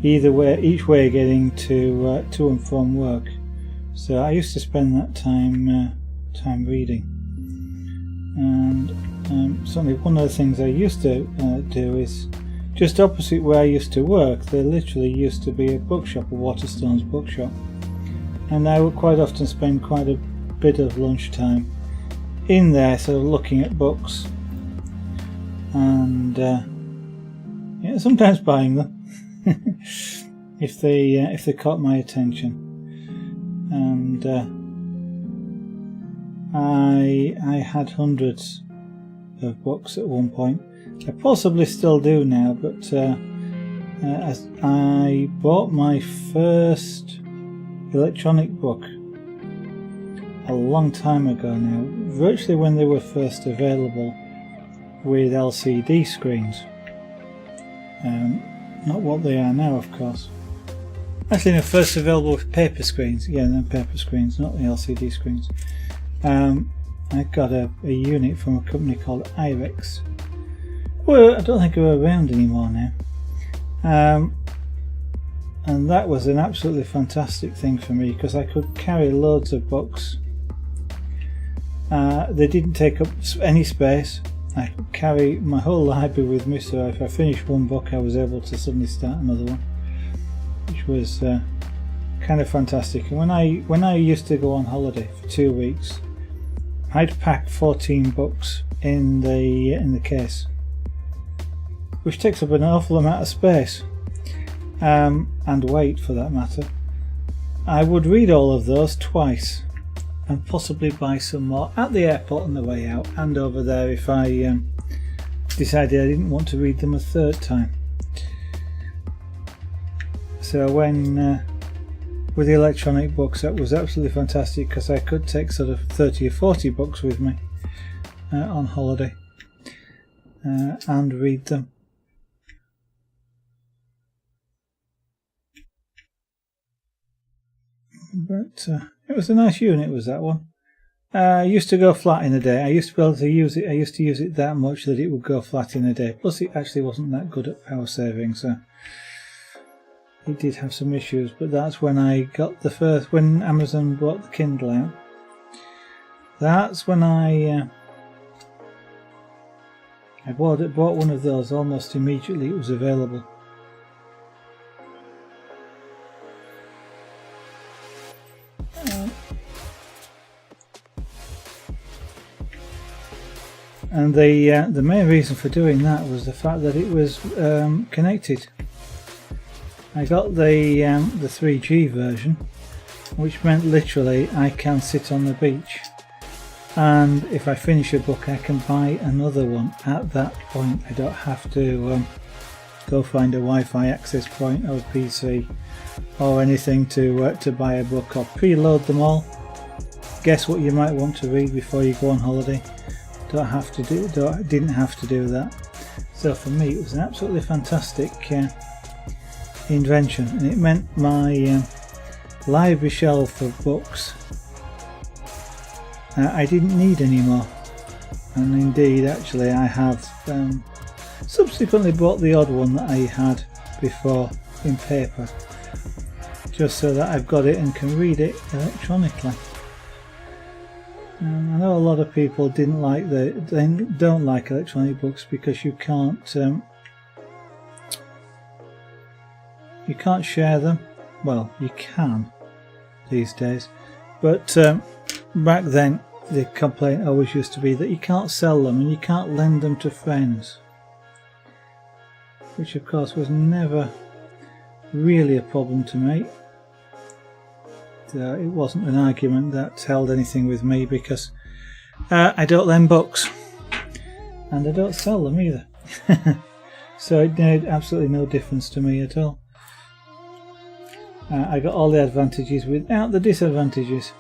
each way getting to and from work. So I used to spend that time reading. And certainly one of the things I used to do is just opposite where I used to work, there literally used to be a bookshop, a Waterstones bookshop, and I would quite often spend quite a bit of lunchtime in there sort of looking at books and sometimes buying them if they caught my attention. And I had hundreds of books at one point. I possibly still do now, but as I bought my first electronic book a long time ago now, virtually when they were first available with LCD screens. Not what they are now, of course. Actually, they're first available with paper screens. Yeah, no, paper screens, not the LCD screens. I got a unit from a company called Irex. Well, I don't think they're around anymore now. And that was an absolutely fantastic thing for me because I could carry loads of books. They didn't take up any space. I could carry my whole library with me, so if I finished one book I was able to suddenly start another one, which was kind of fantastic. And when I used to go on holiday for 2 weeks, I'd pack 14 books in the case, which takes up an awful amount of space. and weight for that matter, I would read all of those twice and possibly buy some more at the airport on the way out and over there if I decided I didn't want to read them a third time. So when with the electronic books, that was absolutely fantastic because I could take sort of 30 or 40 books with me on holiday and read them. But it was a nice unit, was that one. I used to go flat in a day. I used to be able to use it. I used to use it that much that it would go flat in a day. Plus, it actually wasn't that good at power saving, so it did have some issues. But that's when I got when Amazon brought the Kindle out. That's when I bought one of those almost immediately. It was available. And the main reason for doing that was the fact that it was connected. I got the 3G version, which meant literally I can sit on the beach, and if I finish a book I can buy another one at that point. I don't have to go find a Wi-Fi access point or a PC or anything to buy a book or preload them all. Guess what you might want to read before you go on holiday. Didn't have to do that. So for me it was an absolutely fantastic invention, and it meant my library shelf of books I didn't need anymore. And indeed, actually, I have subsequently bought the odd one that I had before in paper, just so that I've got it and can read it electronically. I know a lot of people they don't like electronic books because you can't share them. Well, you can these days, but back then the complaint always used to be that you can't sell them and you can't lend them to friends, which of course was never really a problem to me. It wasn't an argument that held anything with me because I don't lend books and I don't sell them either. So it made absolutely no difference to me at all. I got all the advantages without the disadvantages.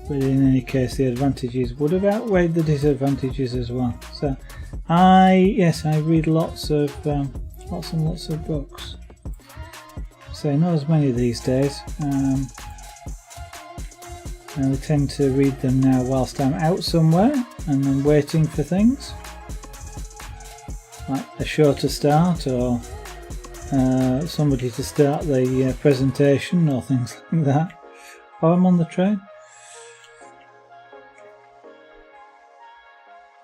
But in any case, the advantages would have outweighed the disadvantages as well. So I read lots and lots of books. So not as many these days. And I tend to read them now whilst I'm out somewhere and I'm waiting for things, like a show to start or somebody to start the presentation or things like that. Or I'm on the train.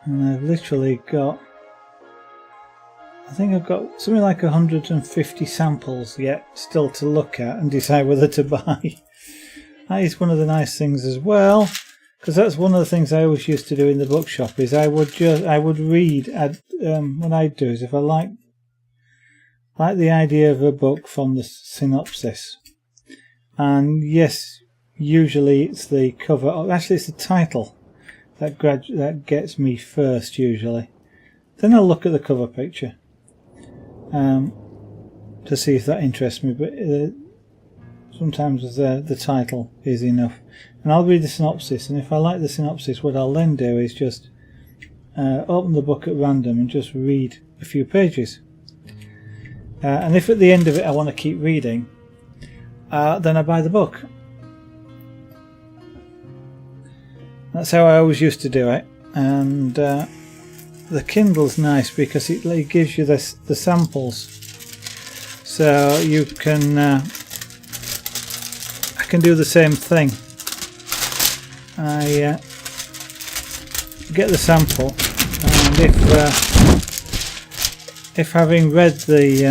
And I've literally got, I think I've got something like 150 samples yet still to look at and decide whether to buy. That is one of the nice things as well, because that's one of the things I always used to do in the bookshop. Is I would read what I'd do is if I like the idea of a book from the synopsis, and yes, usually it's the cover, or actually it's the title that gets me first usually. Then I'll look at the cover picture to see if that interests me, but sometimes the title is enough, and I'll read the synopsis, and if I like the synopsis, what I'll then do is just open the book at random and just read a few pages, and if at the end of it I want to keep reading, then I buy the book. That's how I always used to do it. And the Kindle's nice because it gives you the samples, so you can I can do the same thing. I get the sample, and if having read the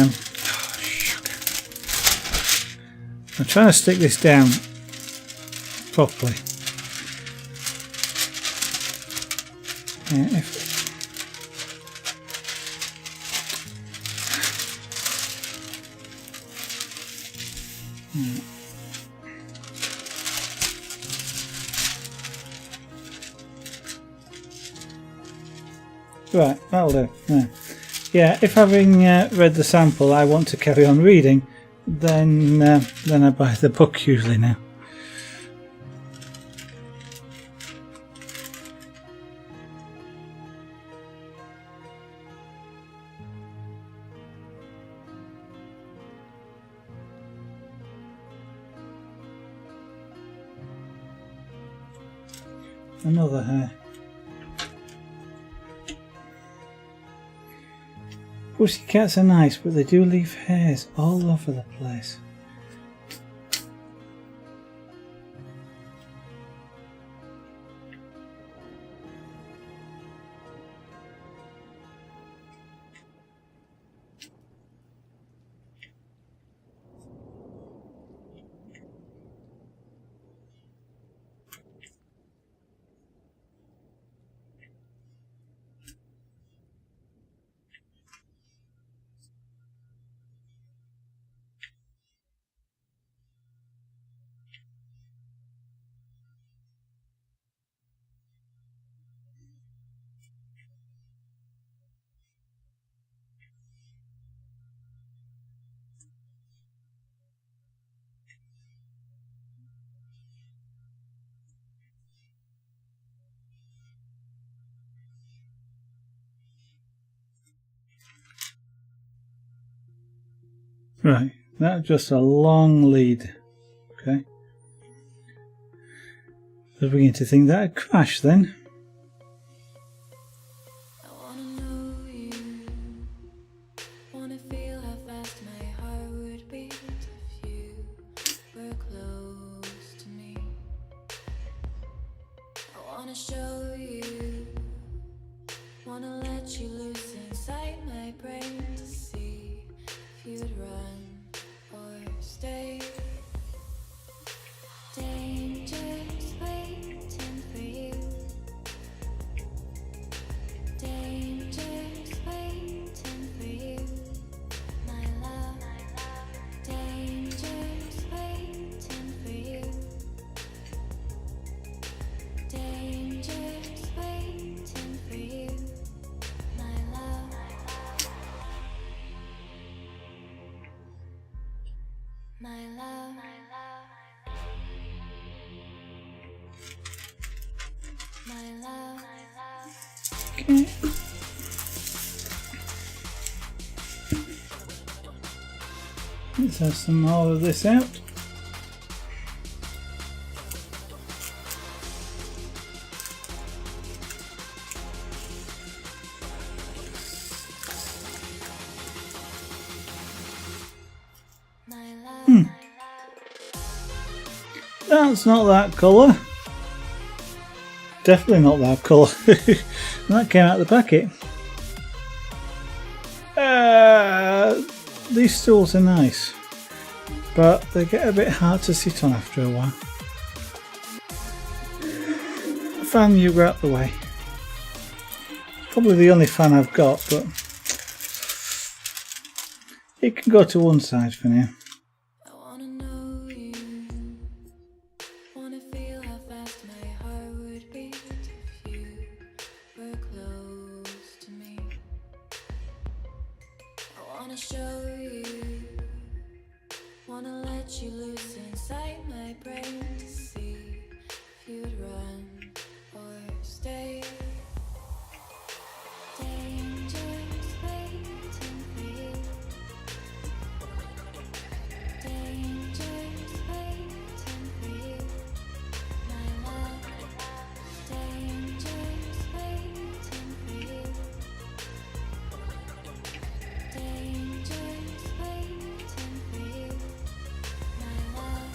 I'm trying to stick this down properly. Right, that'll do. Yeah, if having read the sample I want to carry on reading, then I buy the book usually now. Another hair. Pussycats are nice, but they do leave hairs all over the place. Right, that's just a long lead. Okay. I was beginning to think that'd crash then. I wanna know you, wanna feel how fast my heart would beat if you were close to me. I wanna show you, wanna let you loose inside my brain to see if you'd run or stay. Danger's waiting for you. Danger's waiting for you, my love. Danger's waiting for you. Danger's waiting for you, my love. My love. My love. Okay. Let's have some more of this out. My love. That's not that colour. Definitely not that colour. That came out of the packet. These stools are nice, but they get a bit hard to sit on after a while. Fan, you go out the way. Probably the only fan I've got, but it can go to one side for now. I wanna know you, wanna feel how fast my heart would beat if you were close to me. I wanna show you, wanna let you loose inside my brain to see if you'd run or stay. Danger's waiting for you. Danger's waiting for you, my love. Danger's waiting for you. Danger's waiting for you, my love.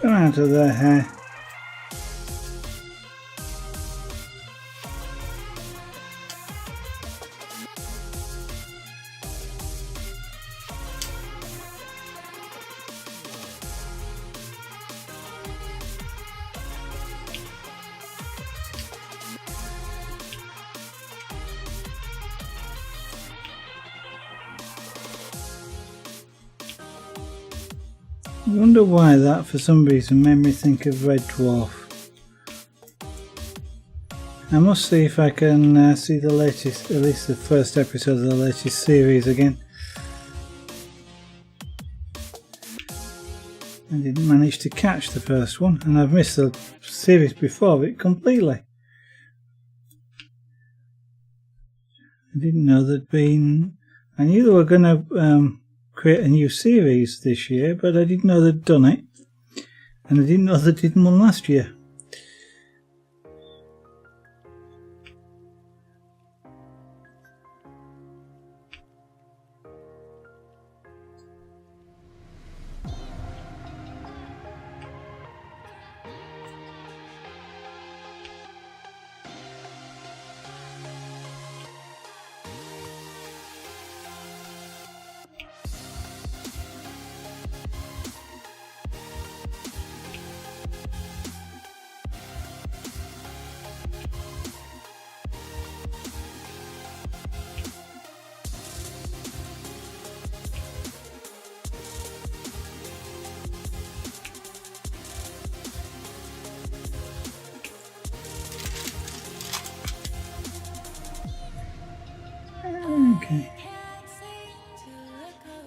Come out of their hair. I wonder why that for some reason made me think of Red Dwarf. I must see if I can see the latest, at least the first episode of the latest series again. I didn't manage to catch the first one, and I've missed the series before it completely. I didn't know there'd been... I knew they were going to create a new series this year, but I didn't know they'd done it, and I didn't know they did one last year. Okay.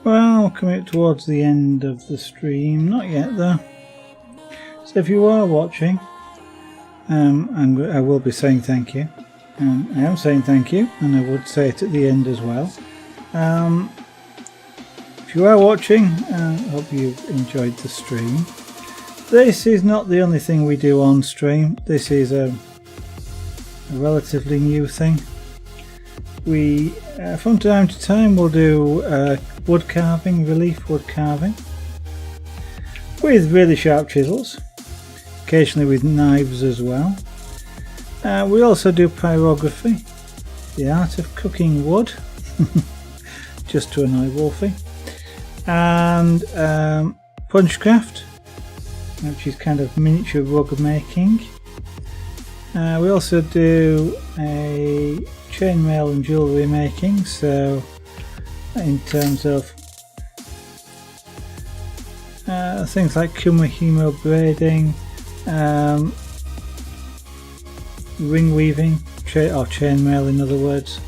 Well, coming towards the end of the stream, not yet though. So if you are watching, I will be saying thank you. I am saying thank you, and I would say it at the end as well. If you are watching, I hope you've enjoyed the stream. This is not the only thing we do on stream. This is a relatively new thing. We, from time to time, will do wood carving, relief wood carving, with really sharp chisels, occasionally with knives as well. We also do pyrography, the art of cooking wood, just to annoy Wolfie, and punchcraft, which is kind of miniature rug making. We also do a chainmail and jewellery making, so in terms of things like kumihimo braiding, ring weaving, or chainmail in other words,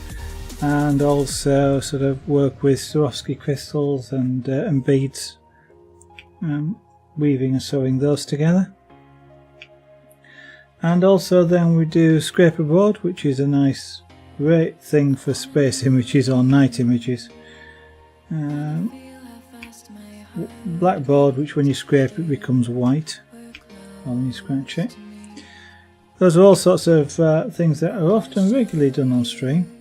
and also sort of work with Swarovski crystals and beads, weaving and sewing those together. And also then we do scraper board, which is a nice great thing for space images or night images. Blackboard, which when you scrape it becomes white when you scratch it. Those are all sorts of things that are often regularly done on stream.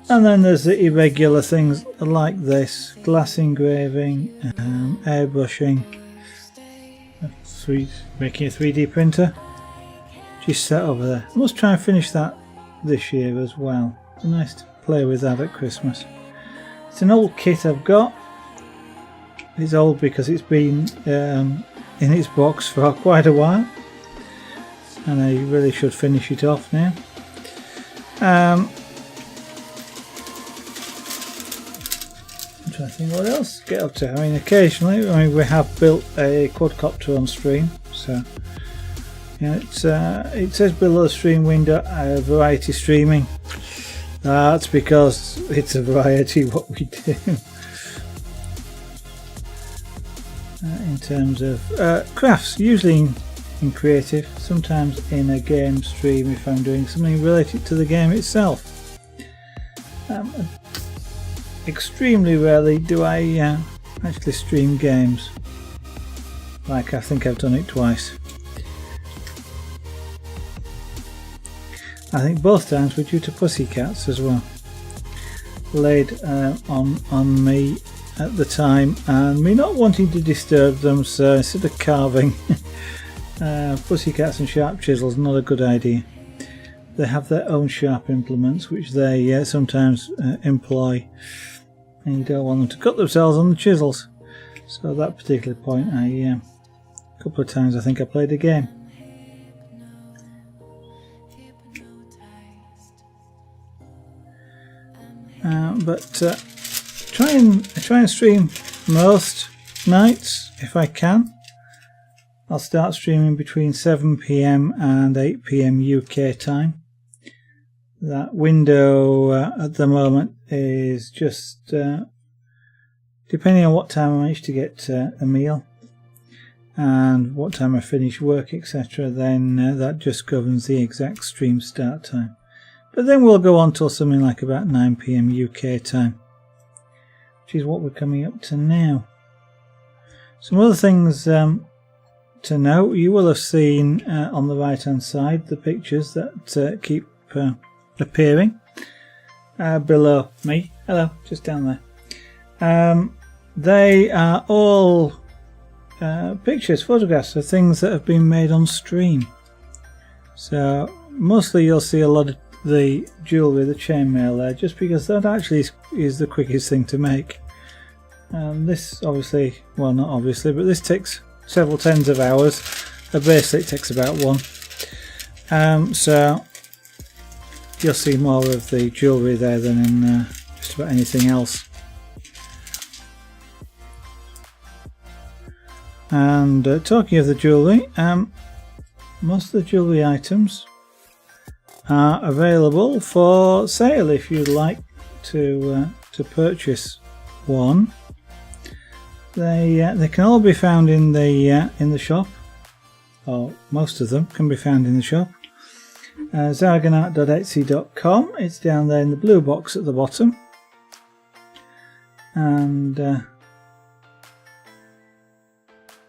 And then there's the irregular things like this: glass engraving, airbrushing, making a 3D printer, just set over there. I must try and finish that this year as well. It's nice to play with that at Christmas. It's an old kit I've got. It's old because it's been in its box for quite a while, and I really should finish it off now. I'm trying to think what else to get up to. I mean, occasionally, we have built a quadcopter on stream, so yeah, it says below the stream window variety streaming. That's because it's a variety what we do. In terms of crafts, usually in creative, sometimes in a game stream if I'm doing something related to the game itself. Extremely rarely do I actually stream games. Like, I think I've done it twice. I think both times were due to pussycats as well. Laid on me at the time, and me not wanting to disturb them, so instead of carving pussycats and sharp chisels, not a good idea. They have their own sharp implements which they sometimes employ, and you don't want them to cut themselves on the chisels. So at that particular point, a couple of times I think I played a game. But try and stream most nights if I can. I'll start streaming between 7 PM and 8 PM UK time. That window at the moment is just depending on what time I manage to get a meal and what time I finish work, etc. Then that just governs the exact stream start time. But then we'll go on till something like about 9 PM UK time, which is what we're coming up to now. Some other things to note: you will have seen on the right hand side the pictures that keep appearing below me. Hello, just down there. They are all pictures, photographs of things that have been made on stream. So mostly you'll see a lot of the jewellery, the chainmail there, just because that actually is the quickest thing to make. This obviously, well, not obviously, but this takes several tens of hours. A bracelet takes about one. So you'll see more of the jewellery there than in just about anything else. And talking of the jewellery, most of the jewellery items are available for sale if you'd like to purchase one. They can all be found in the shop, or most of them can be found in the shop. Zarganart.etsy.com. It's down there in the blue box at the bottom, and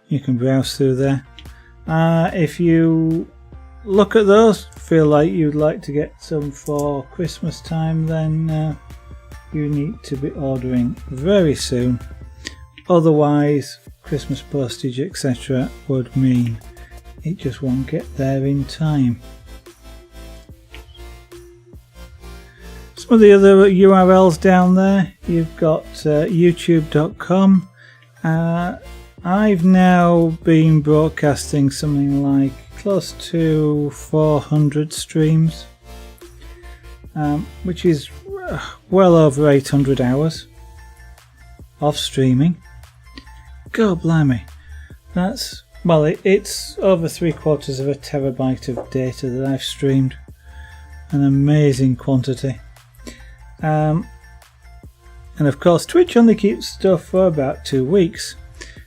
you can browse through there. If you look at those, feel like you'd like to get some for Christmas time, then you need to be ordering very soon. Otherwise, Christmas postage, etc. would mean it just won't get there in time. Some of the other URLs down there, you've got youtube.com. I've now been broadcasting something like close to 400 streams, which is well over 800 hours of streaming. God blimey, that's, well, it's over 3/4 of a terabyte of data that I've streamed. An amazing quantity. And of course Twitch only keeps stuff for about 2 weeks,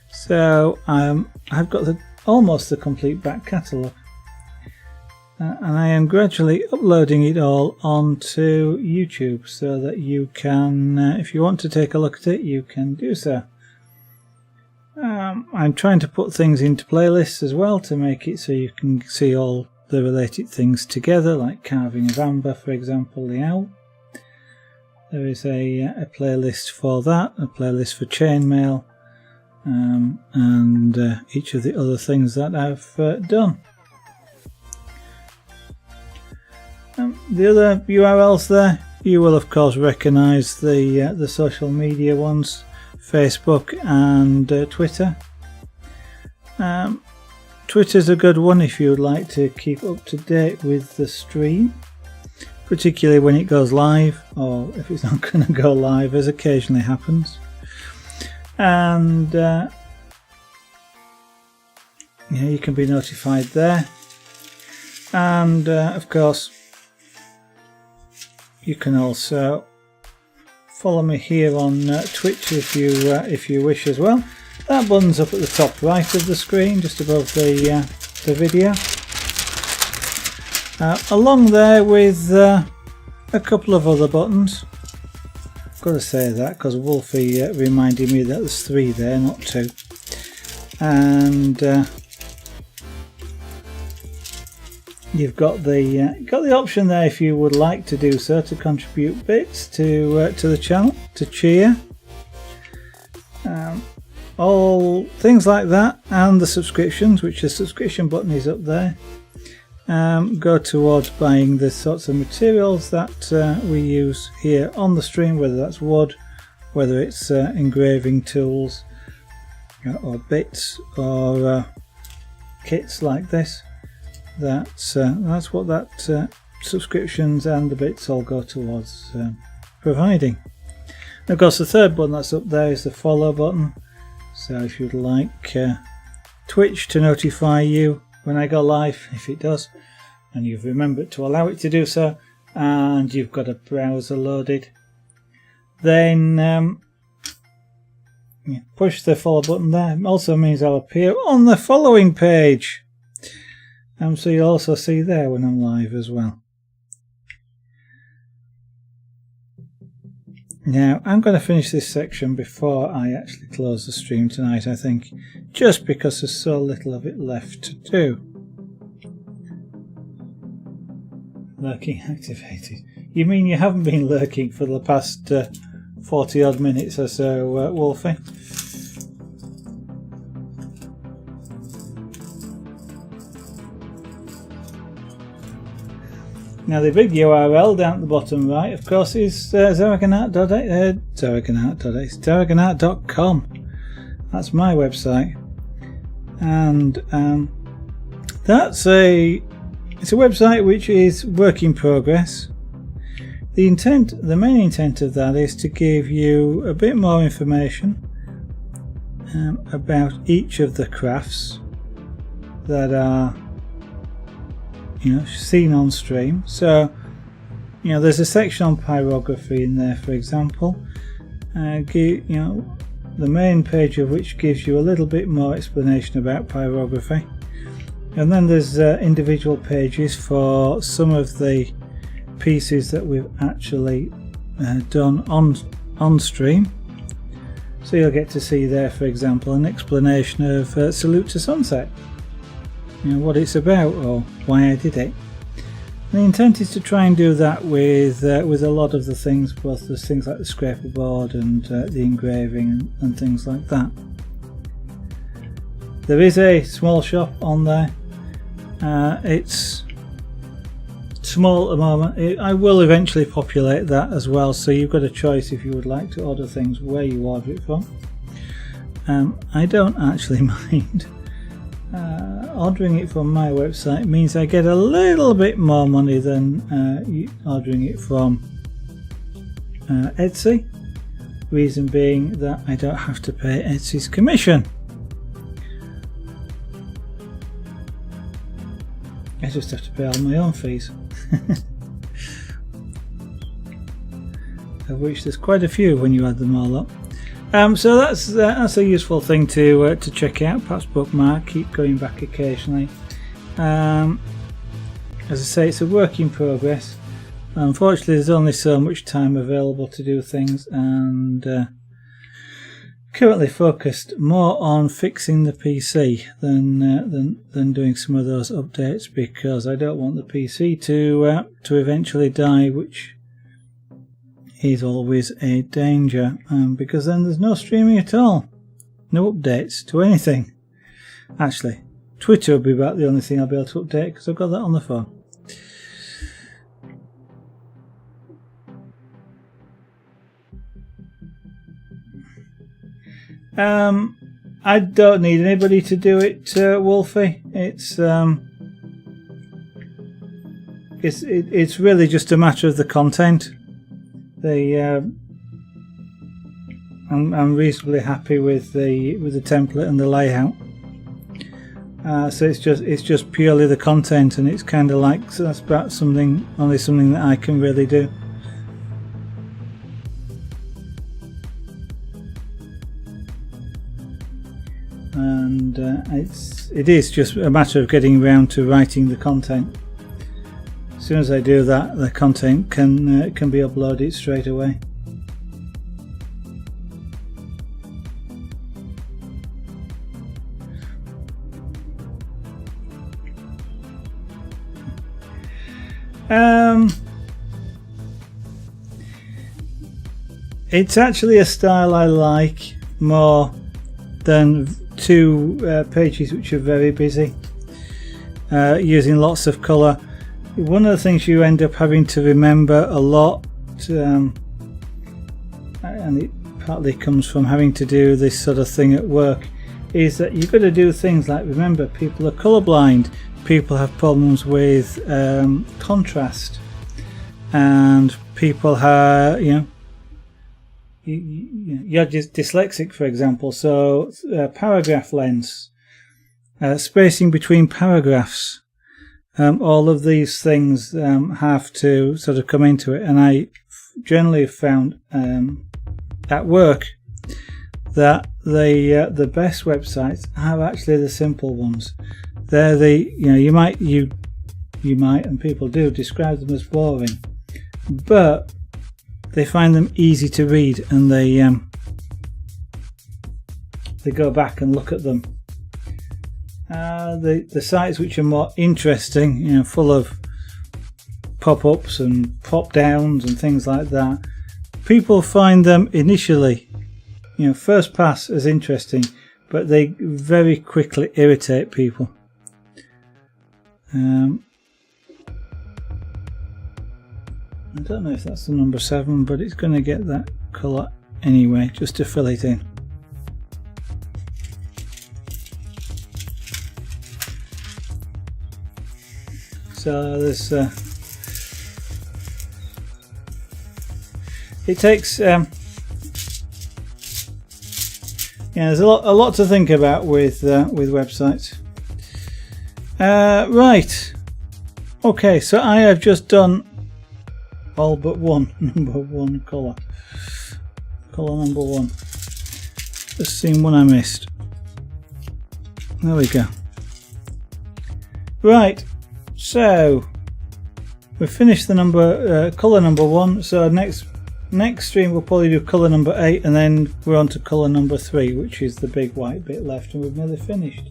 so I've got almost the complete back catalogue, and I am gradually uploading it all onto YouTube so that you can, if you want to take a look at it, you can do so. I'm trying to put things into playlists as well to make it so you can see all the related things together, like carving of amber, for example, the owl. There is a playlist for that, a playlist for chainmail, and each of the other things that I've done. The other URLs there, you will of course recognise the social media ones, Facebook and Twitter. Twitter's a good one if you would like to keep up to date with the stream, particularly when it goes live, or if it's not going to go live, as occasionally happens. And you can be notified there. And of course, you can also follow me here on Twitch if you wish as well. That button's up at the top right of the screen, just above the video. Along there with a couple of other buttons. I've got to say that because Wolfie reminded me that there's 3 there, not 2. And you've got the option there, if you would like to do so, to contribute bits to the channel, to cheer. all things like that, and the subscriptions, which the subscription button is up there, go towards buying the sorts of materials that we use here on the stream, whether that's wood, whether it's engraving tools, or bits, or kits like this. That's what that subscriptions and the bits all go towards providing. And of course, the third button that's up there is the follow button. So if you'd like Twitch to notify you when I go live, if it does, and you've remembered to allow it to do so, and you've got a browser loaded, then push the follow button there. It also means I'll appear on the following page. So you'll also see there when I'm live as well. Now, I'm going to finish this section before I actually close the stream tonight, I think, just because there's so little of it left to do. Lurking activated. You mean you haven't been lurking for the past 40 odd minutes or so, Wolfie? Now the big URL down at the bottom right, of course, is zaragonart.com. That's my website, and it's a website which is work in progress. The main intent of that is to give you a bit more information about each of the crafts that are seen on stream. So there's a section on pyrography in there, for example, the main page of which gives you a little bit more explanation about pyrography, and then there's individual pages for some of the pieces that we've actually done on stream. So you'll get to see there, for example, an explanation of Salute to Sunset, what it's about or why I did it. And the intent is to try and do that with a lot of the things, both the things like the scraper board and the engraving and things like that. There is a small shop on there. It's small at the moment. I will eventually populate that as well, so you've got a choice if you would like to order things where you order it from. I don't actually mind. Ordering it from my website means I get a little bit more money than ordering it from Etsy. Reason being that I don't have to pay Etsy's commission. I just have to pay all my own fees. Of which there's quite a few when you add them all up. So that's a useful thing to check out. Perhaps bookmark, keep going back occasionally. As I say, it's a work in progress. Unfortunately, there's only so much time available to do things, and currently focused more on fixing the PC than doing some of those updates, because I don't want the PC to eventually die, which is always a danger, because then there's no streaming at all, no updates to anything. Actually, Twitter will be about the only thing I'll be able to update, because I've got that on the phone. I don't need anybody to do it, Wolfie. It's really just a matter of the content. I'm reasonably happy with the template and the layout. So it's just purely the content, and it's kind of like, so that's about something that I can really do. And it is just a matter of getting around to writing the content. As soon as I do that, the content can be uploaded straight away. It's actually a style I like more than two pages which are very busy, using lots of colour. One of the things you end up having to remember a lot, and it partly comes from having to do this sort of thing at work, is that you've got to do things like, remember, people are colourblind, people have problems with contrast, and people have, you're just dyslexic, for example, so paragraph lengths, spacing between paragraphs, all of these things have to sort of come into it. And I generally have found at work that the best websites are actually the simple ones. They're the, you might and people do describe them as boring, but they find them easy to read, and they go back and look at them. The sites which are more interesting, full of pop-ups and pop-downs and things like that, people find them initially, first pass as interesting, but they very quickly irritate people. I don't know if that's the number 7, but it's going to get that colour anyway, just to fill it in. So there's it takes there's a lot to think about with websites. Right, okay, so I have just done all but one, number 1 colour number 1. Just seen one I missed. There we go. Right, so we've finished the colour number 1. So next stream we'll probably do colour number 8, and then we're on to colour number 3, which is the big white bit left, and we've nearly finished.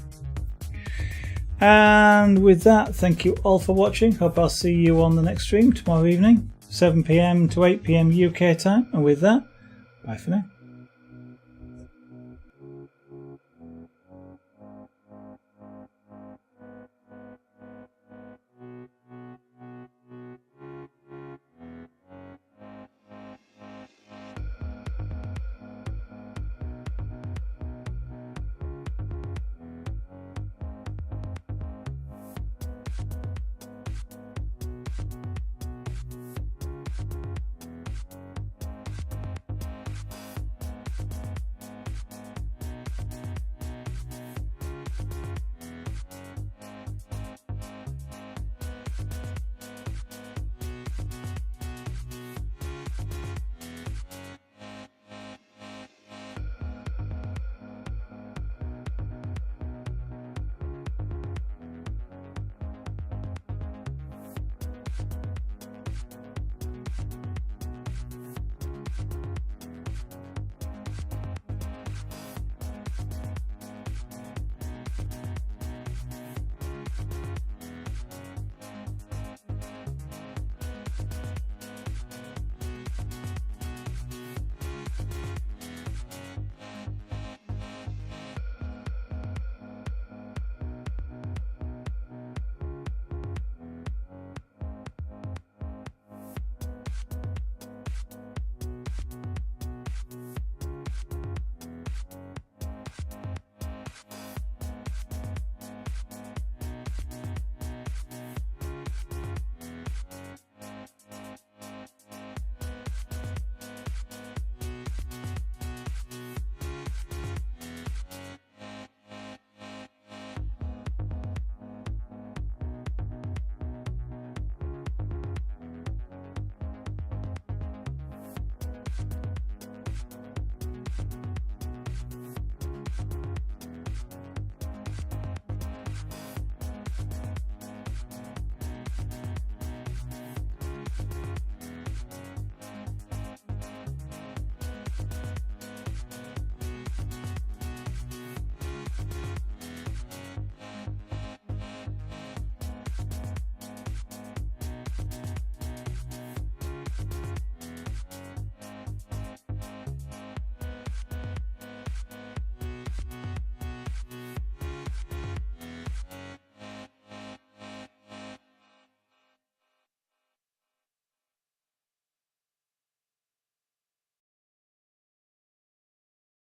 And with that, thank you all for watching. Hope I'll see you on the next stream tomorrow evening, 7 PM to 8 PM UK time. And with that, bye for now.